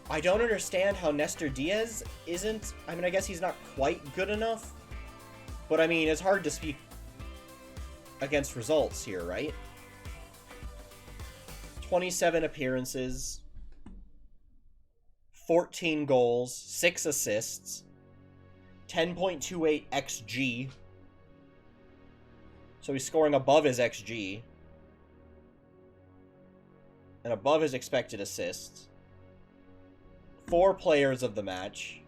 [SPEAKER 1] I don't understand how Nestor Diaz isn't. I mean, I guess he's not quite good enough, but I mean, it's hard to speak against results here, right? 27 appearances, 14 goals, 6 assists, 10.28 XG. So he's scoring above his XG and above his expected assists. 4 players of the match,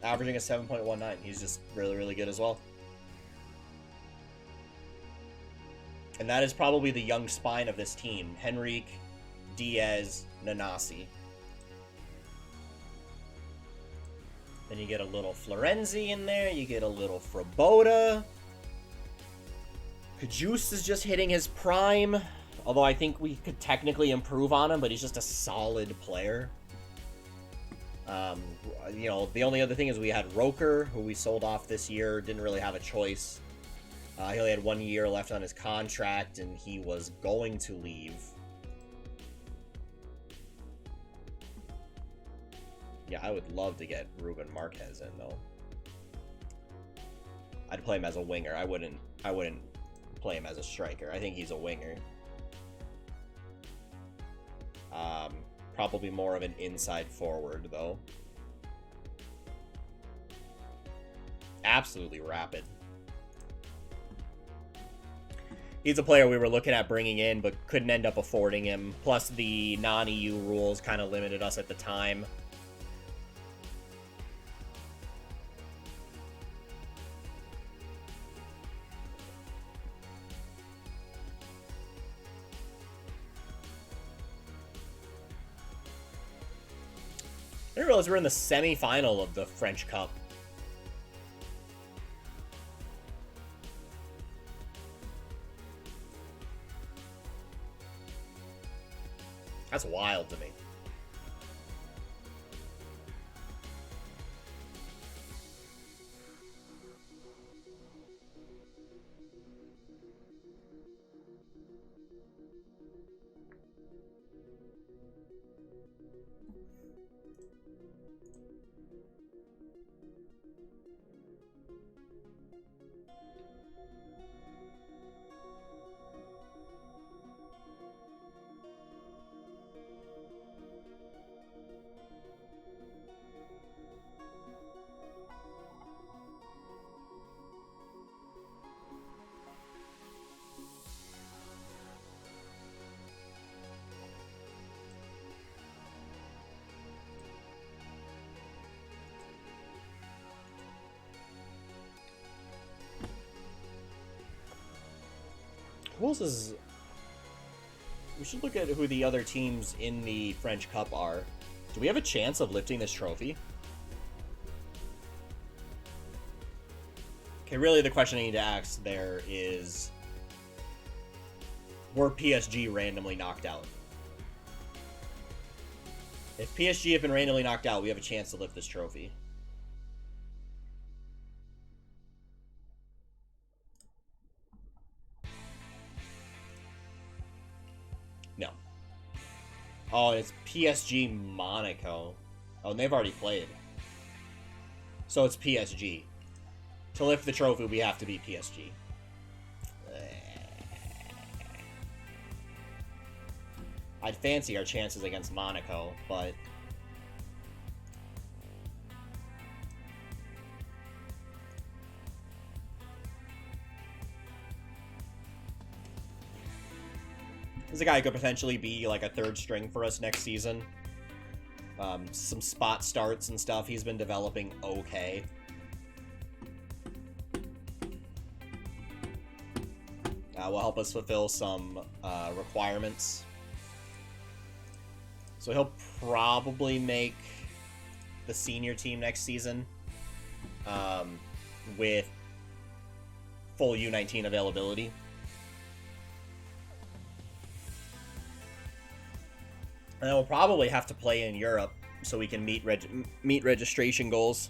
[SPEAKER 1] averaging a 7.19. He's just really, really good as well. And that is probably the young spine of this team. Henrique, Diaz, Nanasi. Then you get a little Florenzi in there. You get a little Fraboda. Kajus is just hitting his prime. Although I think we could technically improve on him, but he's just a solid player. You know, the only other thing is we had Roker, who we sold off this year. Didn't really have a choice. He only had 1 year left on his contract, and he was going to leave. Yeah, I would love to get Ruben Marquez in, though. I'd play him as a winger. I wouldn't play him as a striker. I think he's a winger. Probably more of an inside forward, though. Absolutely rapid. He's a player we were looking at bringing in, but couldn't end up affording him. Plus, the non-EU rules kind of limited us at the time. I didn't realize we're in the semi-final of the French Cup. That's wild to me. Who else is... We should look at who the other teams in the French Cup are. Do we have a chance of lifting this trophy? Okay, really the question I need to ask there is... Were PSG randomly knocked out? If PSG have been randomly knocked out, we have a chance to lift this trophy. No. Oh, it's PSG Monaco. Oh, and they've already played. So it's PSG. To lift the trophy, we have to be PSG. I'd fancy our chances against Monaco, but... This is a guy who could potentially be like a third string for us next season. Some spot starts and stuff. He's been developing okay. Will help us fulfill some requirements. So he'll probably make the senior team next season. with full U19 availability. And we'll probably have to play in Europe so we can meet registration goals.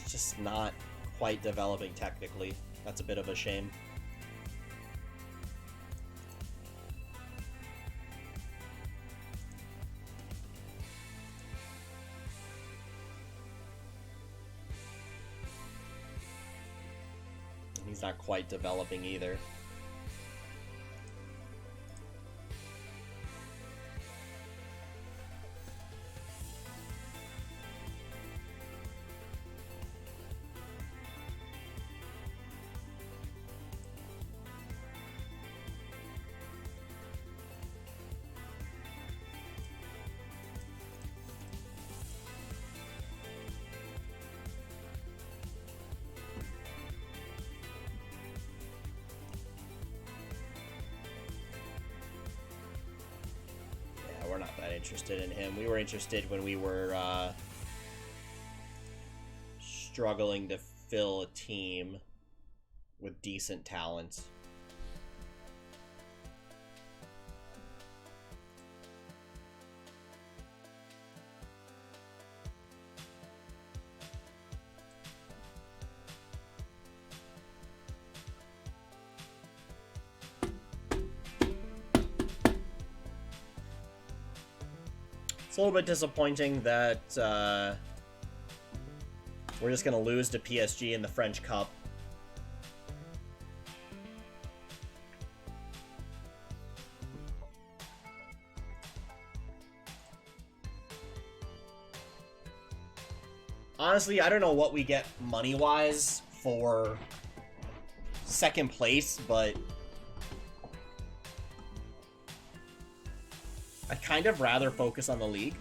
[SPEAKER 1] Just not quite developing technically. That's a bit of a shame. He's not quite developing either. We're not that interested in him. We were interested when we were struggling to fill a team with decent talent. It's a little bit disappointing that we're just going to lose to PSG in the French Cup. Honestly, I don't know what we get money-wise for second place, but I'd kind of rather focus on the league.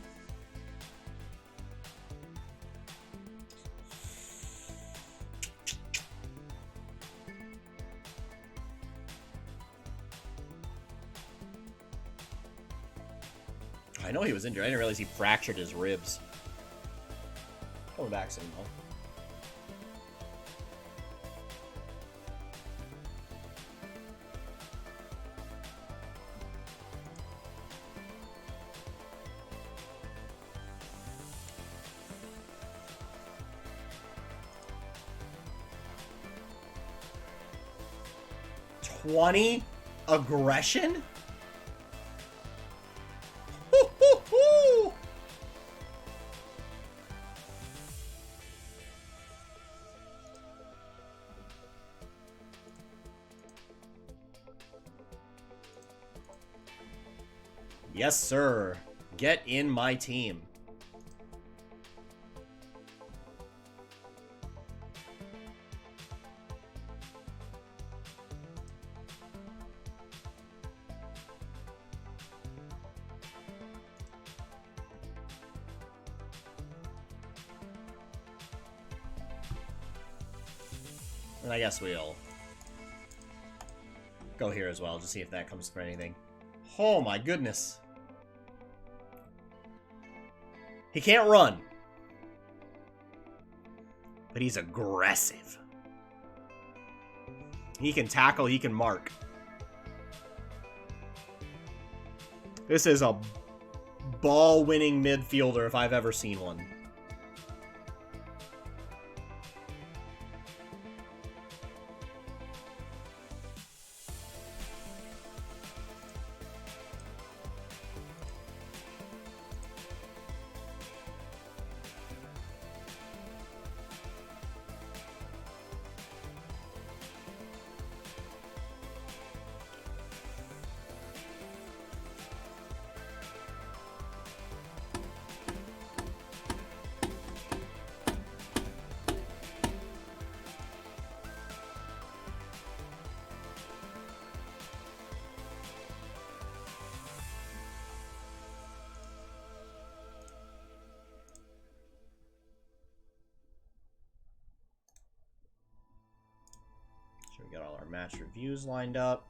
[SPEAKER 1] I know he was injured. I didn't realize he fractured his ribs. Coming back soon, though. $20 aggression? Hoo-hoo-hoo! Yes, sir. Get in my team. And I guess we'll go here as well, to see if that comes for anything. Oh my goodness. He can't run. But he's aggressive. He can tackle, he can mark. This is a ball-winning midfielder if I've ever seen one. got all our match reviews lined up.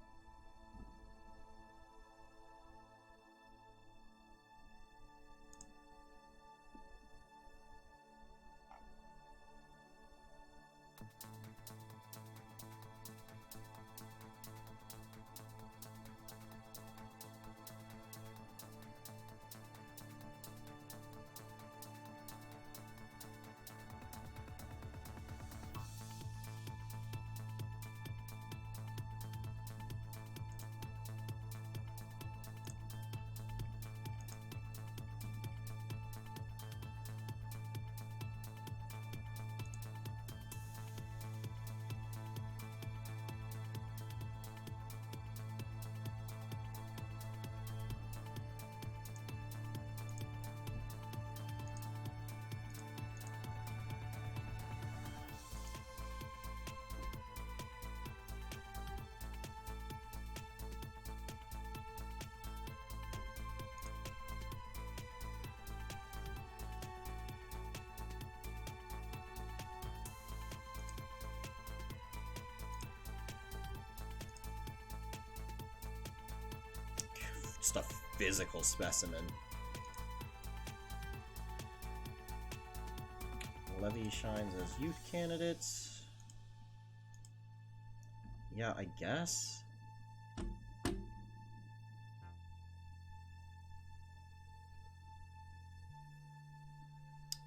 [SPEAKER 1] Just a physical specimen. Levy shines as youth candidates. Yeah, I guess.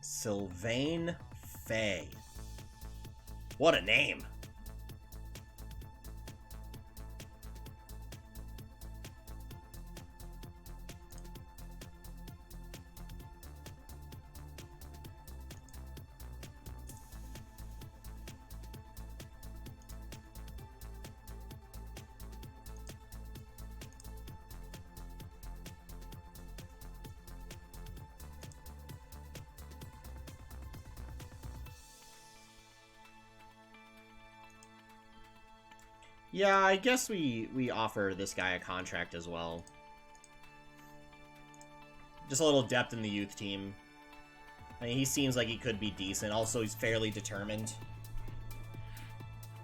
[SPEAKER 1] Sylvain Fay. What a name. Yeah, I guess we offer this guy a contract as well. Just a little depth in the youth team. I mean, he seems like he could be decent. Also, he's fairly determined.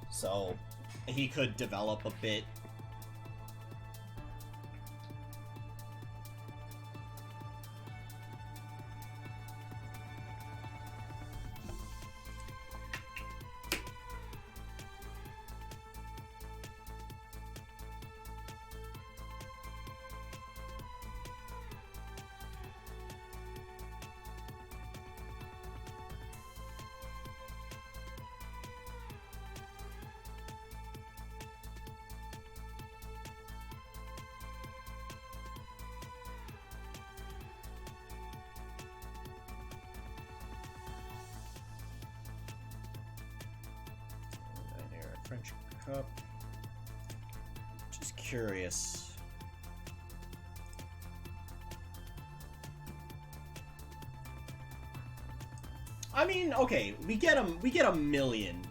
[SPEAKER 1] So, he could develop a bit. French Cup. Just curious. I mean, okay, we get a million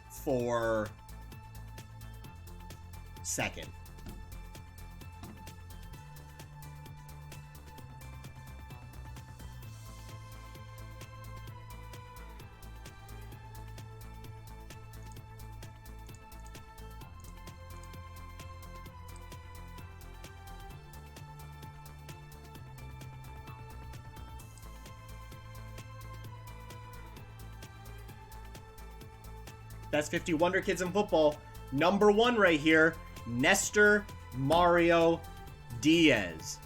[SPEAKER 1] for second. That's 50 Wonder Kids in football. Number 1 right here, Nestor Mario Diaz.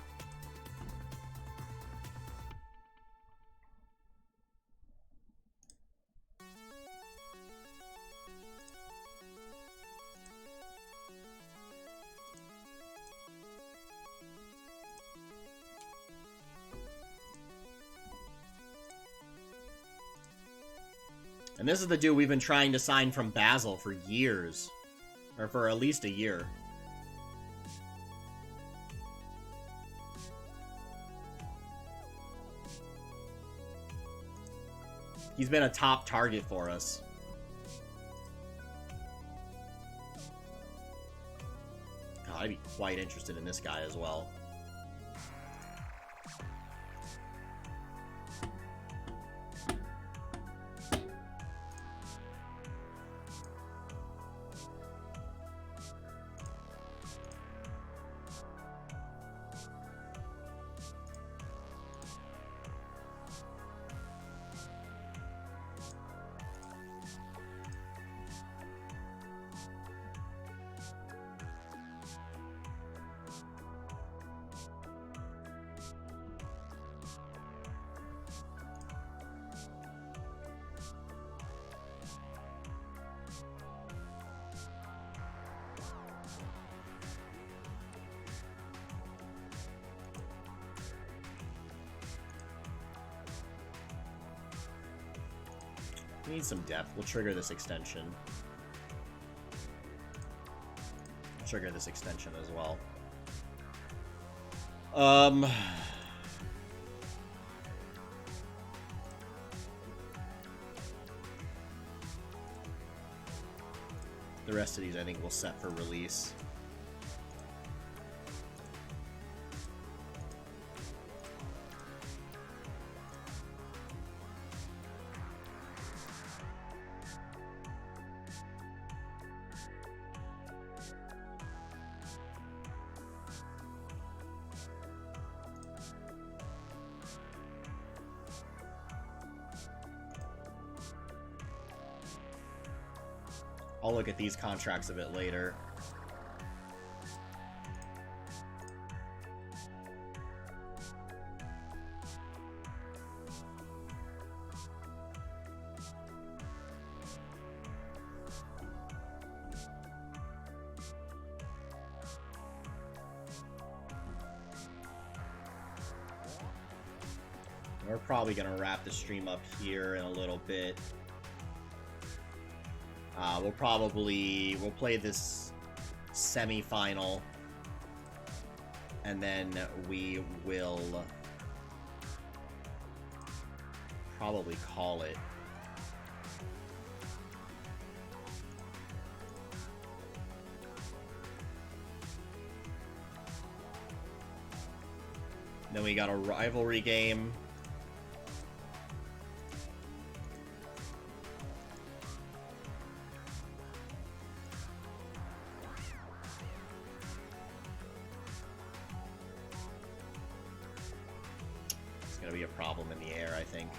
[SPEAKER 1] And this is the dude we've been trying to sign from Basel for years. Or for at least a year. He's been a top target for us. God, I'd be quite interested in this guy as well. We need some depth. We'll trigger this extension. Trigger this extension as well. The rest of these I think we'll set for release. I'll look at these contracts a bit later. We're probably going to wrap the stream up here in a little bit. We'll play this semi-final, and then we will probably call it. Then we got a rivalry game. Be a problem in the air, I think.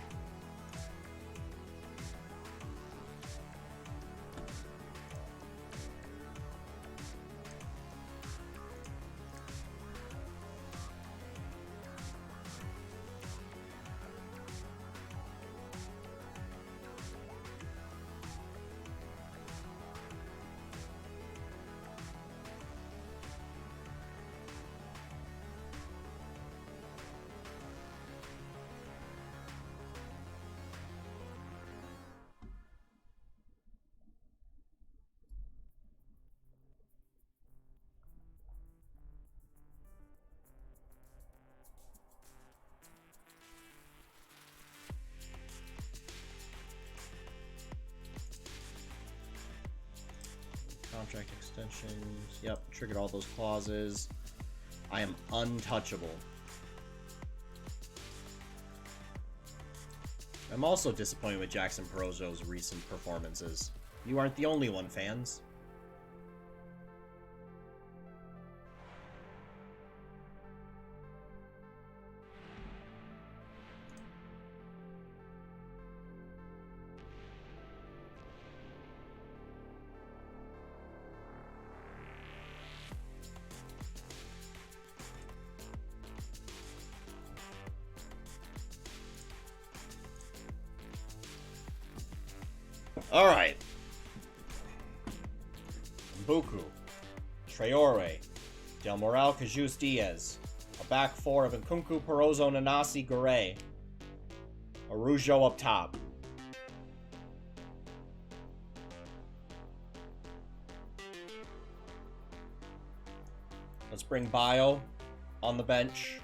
[SPEAKER 1] Contract extensions. Yep, triggered all those clauses. I am untouchable. I'm also disappointed with Jackson Perozo's recent performances. You aren't the only one, fans. Alright. Mbuku, Traore, Del Moral, Kajus Diaz, a back four of Nkunku, Perozo, Nanasi, Garay, Arujo up top. Let's bring Bio on the bench.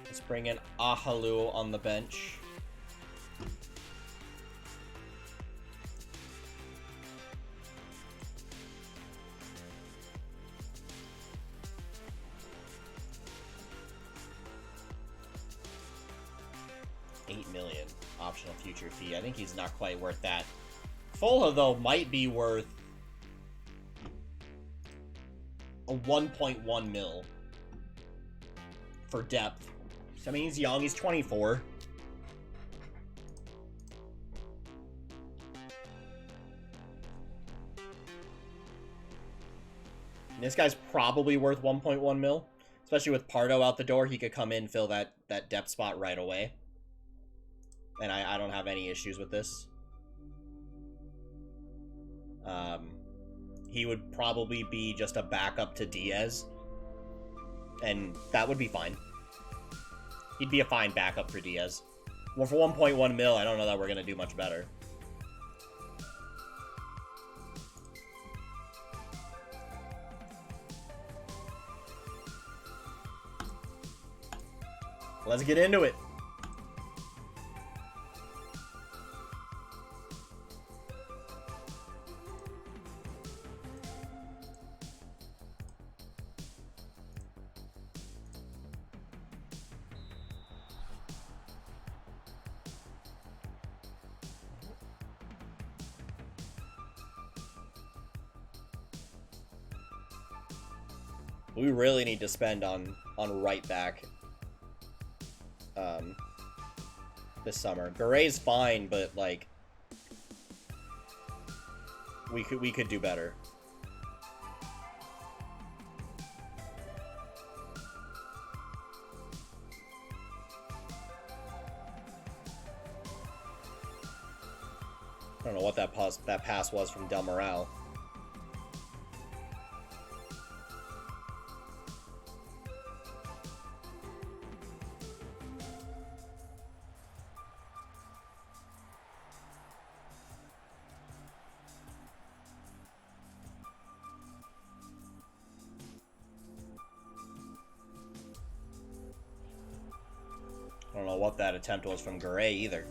[SPEAKER 1] Let's bring in Ahalu on the bench. $8 million optional future fee. I think he's not quite worth that. Fola, though, might be worth a 1.1 mil for depth. I mean, he's young. He's 24. And this guy's probably worth 1.1 mil. Especially with Pardo out the door, he could come in, fill that depth spot right away. And I don't have any issues with this. He would probably be just a backup to Diaz. And that would be fine. He'd be a fine backup for Diaz. Well, for 1.1 mil, I don't know that we're going to do much better. Let's get into it. We really need to spend on right back this summer. Garay's fine, but like we could do better. I don't know what that pass was from Del Moral. I don't know what that attempt was from Garay either.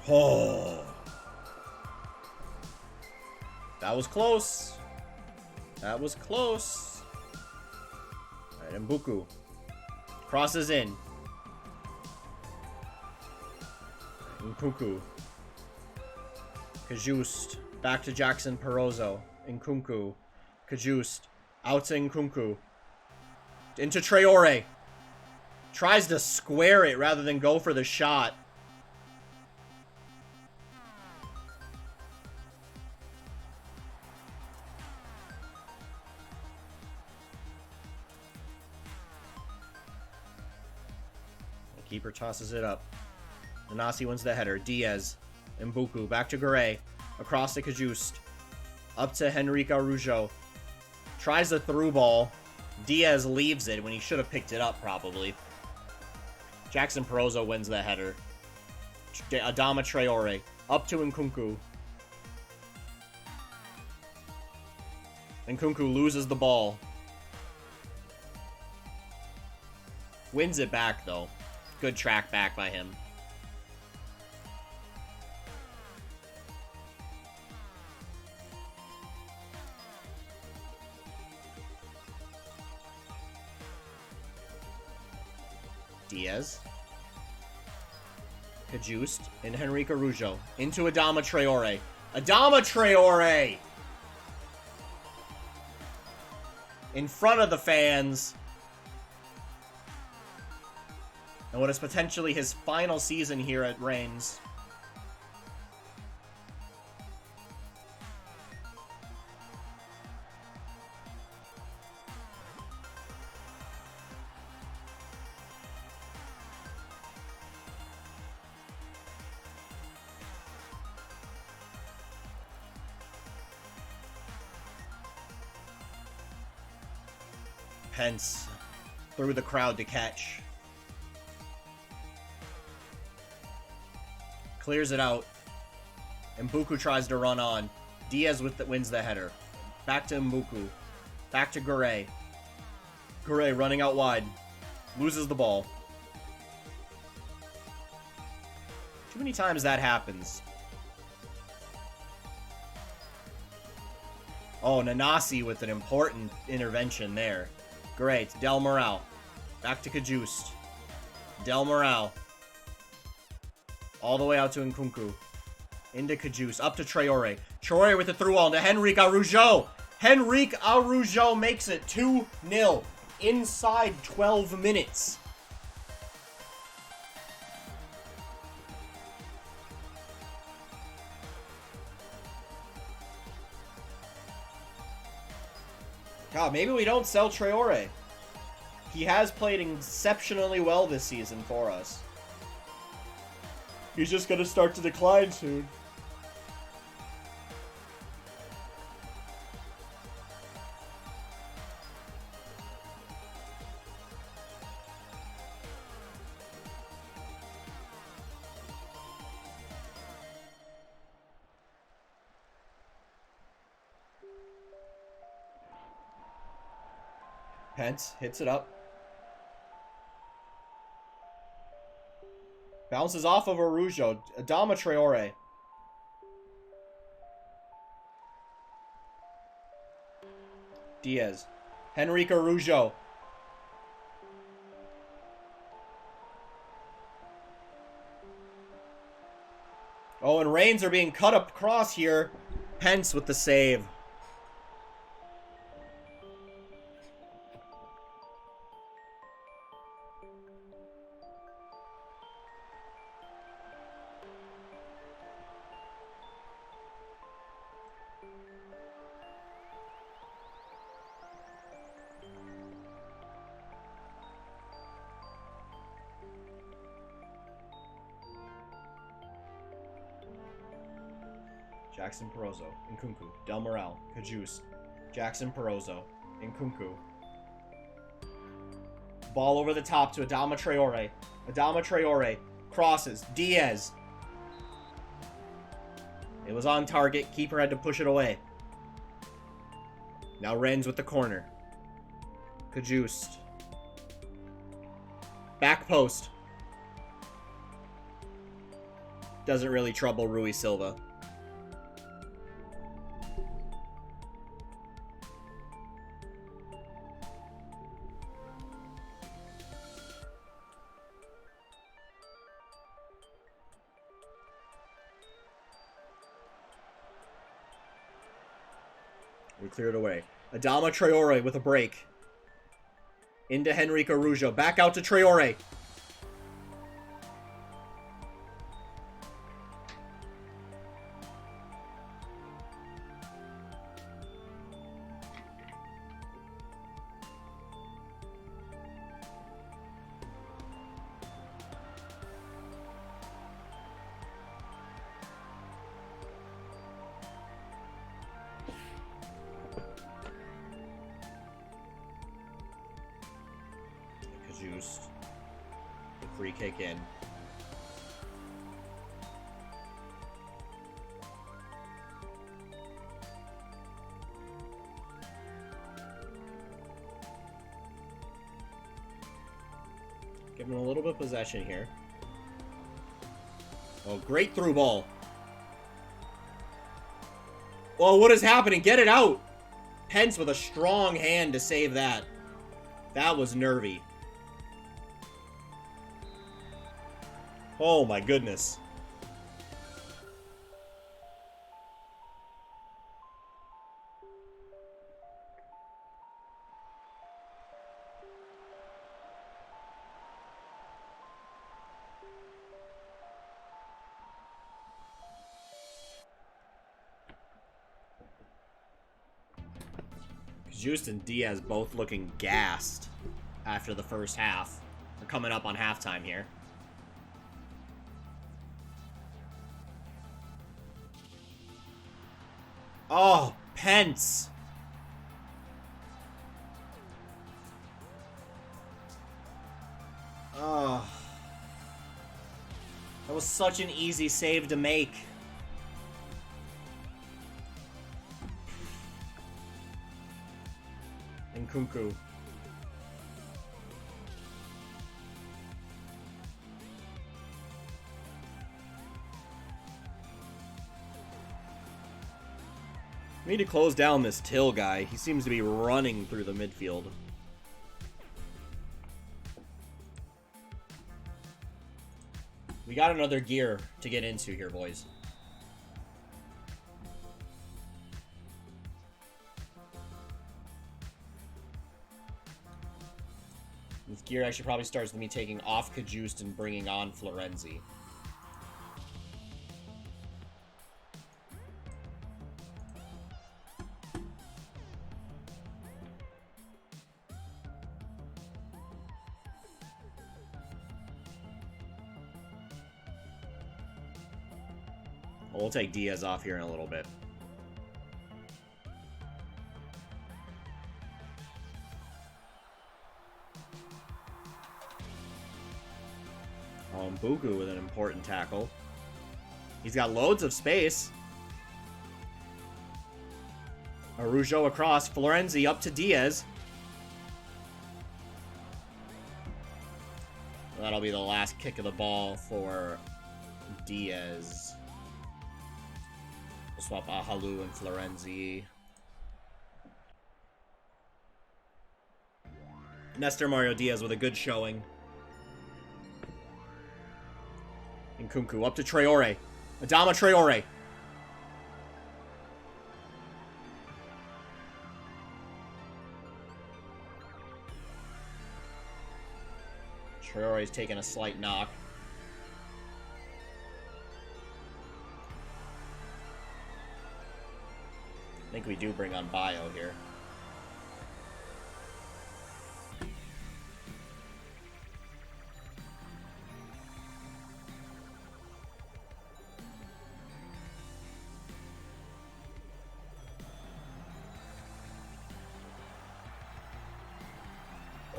[SPEAKER 1] Oh. That was close. That was close. Alright, Mbuku. Crosses in. Nkunku. Kajust. Back to Jackson Perozzo. Nkunku. Kajust. Out to Nkunku. Into Traore. Tries to square it rather than go for the shot. The keeper tosses it up. Nanasi wins the header. Diaz. Mbuku. Back to Garay. Across to Kajust. Up to Henrique Araujo. Tries the through ball. Diaz leaves it when he should have picked it up, probably. Jackson Perozzo wins the header. Adama Traore. Up to Nkunku. Nkunku loses the ball. Wins it back, though. Good track back by him. Diaz. Kajust. And Henrique Araujo. Into Adama Traore. Adama Traore! In front of the fans. And what is potentially his final season here at Reims. Pence through the crowd to catch. Clears it out. Mbuku tries to run on. Diaz wins the header. Back to Mbuku. Back to Garay. Garay running out wide. Loses the ball. Too many times that happens. Oh, Nanasi with an important intervention there. Great. Del Moral. Back to Kajust. Del Moral. All the way out to Nkunku. Into Kajust. Up to Traore. Traore with the through ball to Henrique Araujo. Henrique Araujo makes it 2-0 inside 12 minutes. God, maybe we don't sell Traore. He has played exceptionally well this season for us. He's just gonna start to decline soon. Pence hits it up. Bounces off of Arujo. Adama Traore. Diaz. Henrique Arujo. Oh, and Reims are being cut up across here. Pence with the save. Jackson Perozzo, Nkunku, Del Moral, Kajus, Jackson Perozzo, Nkunku. Ball over the top to Adama Traore. Adama Traore crosses. Diaz. It was on target. Keeper had to push it away. Now Rennes with the corner. Kajust. Back post. Doesn't really trouble Rui Silva. We clear it away. Adama Traore with a break. Into Henrique Arujo. Back out to Traore. Kajust. The free kick in. Give him a little bit of possession here. Oh, great through ball. Well, what is happening? Get it out! Pence with a strong hand to save that. That was nervy. Oh my goodness. Just and Diaz both looking gassed after the first half. We're coming up on halftime here. Oh, Pence. Oh. That was such an easy save to make. Nkunku. We need to close down this Till guy. He seems to be running through the midfield. We got another gear to get into here, boys. This gear actually probably starts with me taking off Kajust and bringing on Florenzi. We'll take Diaz off here in a little bit. Mbuku with an important tackle. He's got loads of space. Araujo across. Florenzi up to Diaz. That'll be the last kick of the ball for Diaz. We'll swap Ahalu and Florenzi. Nestor Mario Diaz with a good showing. And Nkunku up to Traore. Adama Traore. Traore's taking a slight knock. I think we do bring on Bio here.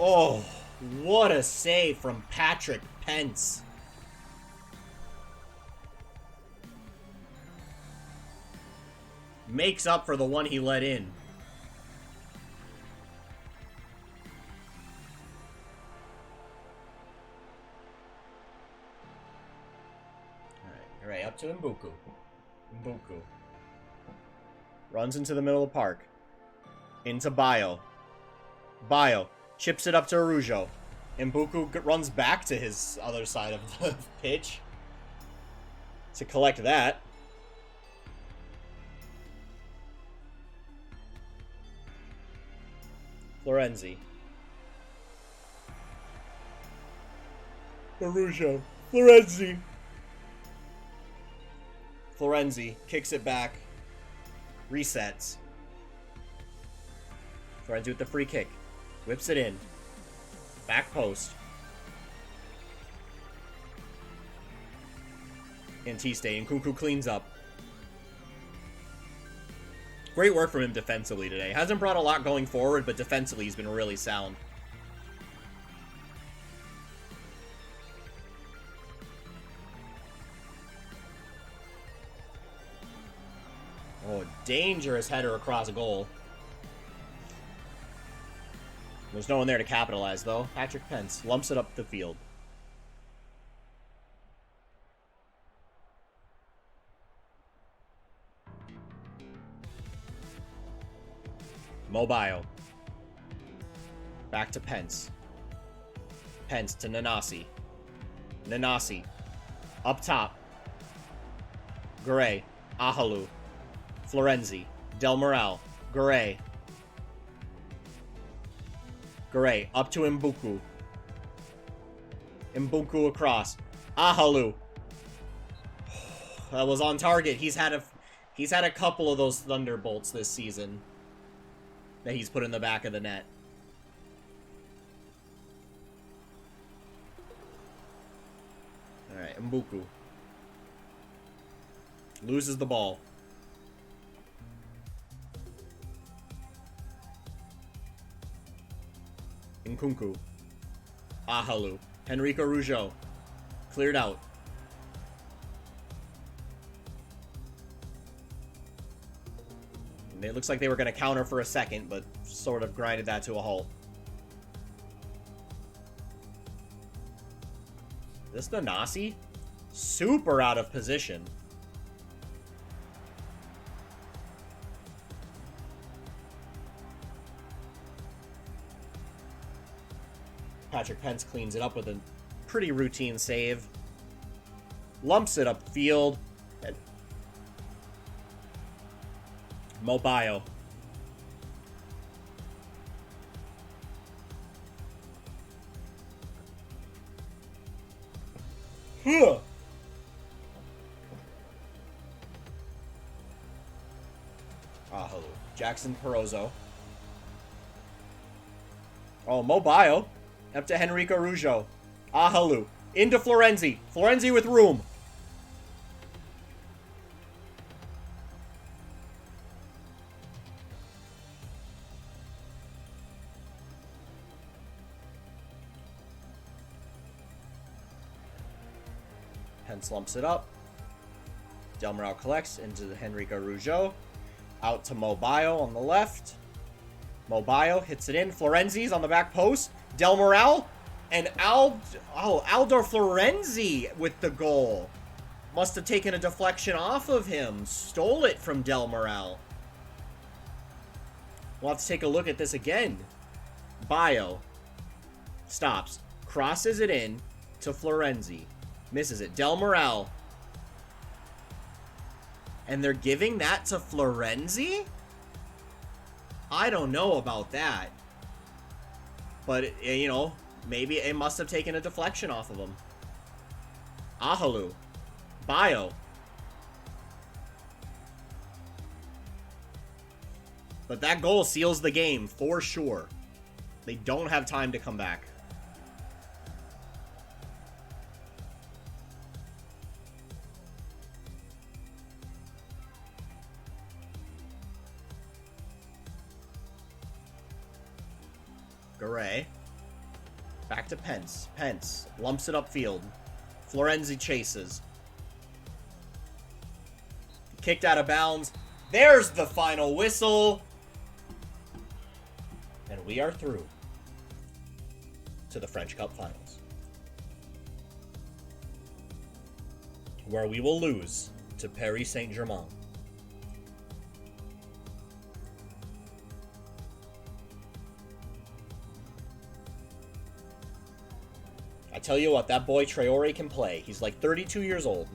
[SPEAKER 1] Oh, what a save from Patrick Pence. Makes up for the one he let in. Alright, up to Mbuku. Mbuku. Runs into the middle of the park. Into Bio. Bio. Chips it up to Araujo. Mbuku runs back to his other side of the pitch to collect that. Florenzi. Araujo. Florenzi. Florenzi kicks it back. Resets. Florenzi with the free kick. Whips it in. Back post. Antiste. And Nkunku cleans up. Great work from him defensively today. Hasn't brought a lot going forward, but defensively he's been really sound. Oh, dangerous header across goal. There's no one there to capitalize, though. Patrick Pence lumps it up the field. Mobile. Back to Pence. Pence to Nanasi. Nanasi. Up top. Gray. Ahalu. Florenzi. Del Moral. Gray. Gray. Up to Mbuku. Mbuku across. Ahalu. That was on target. He's had a couple of those thunderbolts this season that he's put in the back of the net. Alright, Mbuku. Loses the ball. Nkunku. Ahalu. Henrique Rougeau. Cleared out. It looks like they were going to counter for a second, but sort of grinded that to a halt. This Nanasi? Super out of position. Patrick Pence cleans it up with a pretty routine save. Lumps it upfield. Mobile. Huh. Ahalu. Jackson Perozzo. Oh, Mobile. Up to Henrique Rougeau. Ahalu. Into Florenzi. Florenzi with room. Pence lumps it up. Del Moral collects into Henrique Rougeau. Out to Mobayo on the left. Mobayo hits it in. Florenzi's on the back post. Del Moral. And Aldor Florenzi with the goal. Must have taken a deflection off of him. Stole it from Del Moral. We'll have to take a look at this again. Bayo. Stops. Crosses it in to Florenzi. Misses it. Del Moral. And they're giving that to Florenzi? I don't know about that. But, you know, maybe it must have taken a deflection off of him. Ahalu. Bayo. But that goal seals the game for sure. They don't have time to come back. Garay. Back to Pence. Pence lumps it upfield. Florenzi chases. Kicked out of bounds. There's the final whistle. And we are through to the French Cup Finals, where we will lose to Paris Saint-Germain. I tell you what, that boy Traore can play. He's like 32 years old.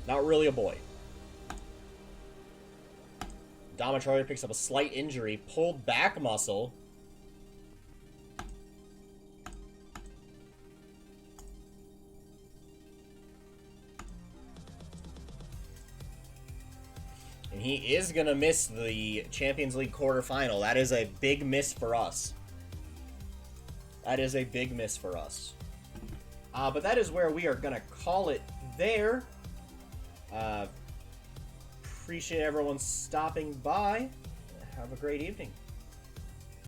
[SPEAKER 1] Not really a boy. Adama Traore picks up a slight injury. Pulled back muscle. And he is going to miss the Champions League quarterfinal. That is a big miss for us. That is a big miss for us. But that is where we are going to call it there. Appreciate everyone stopping by. Have a great evening.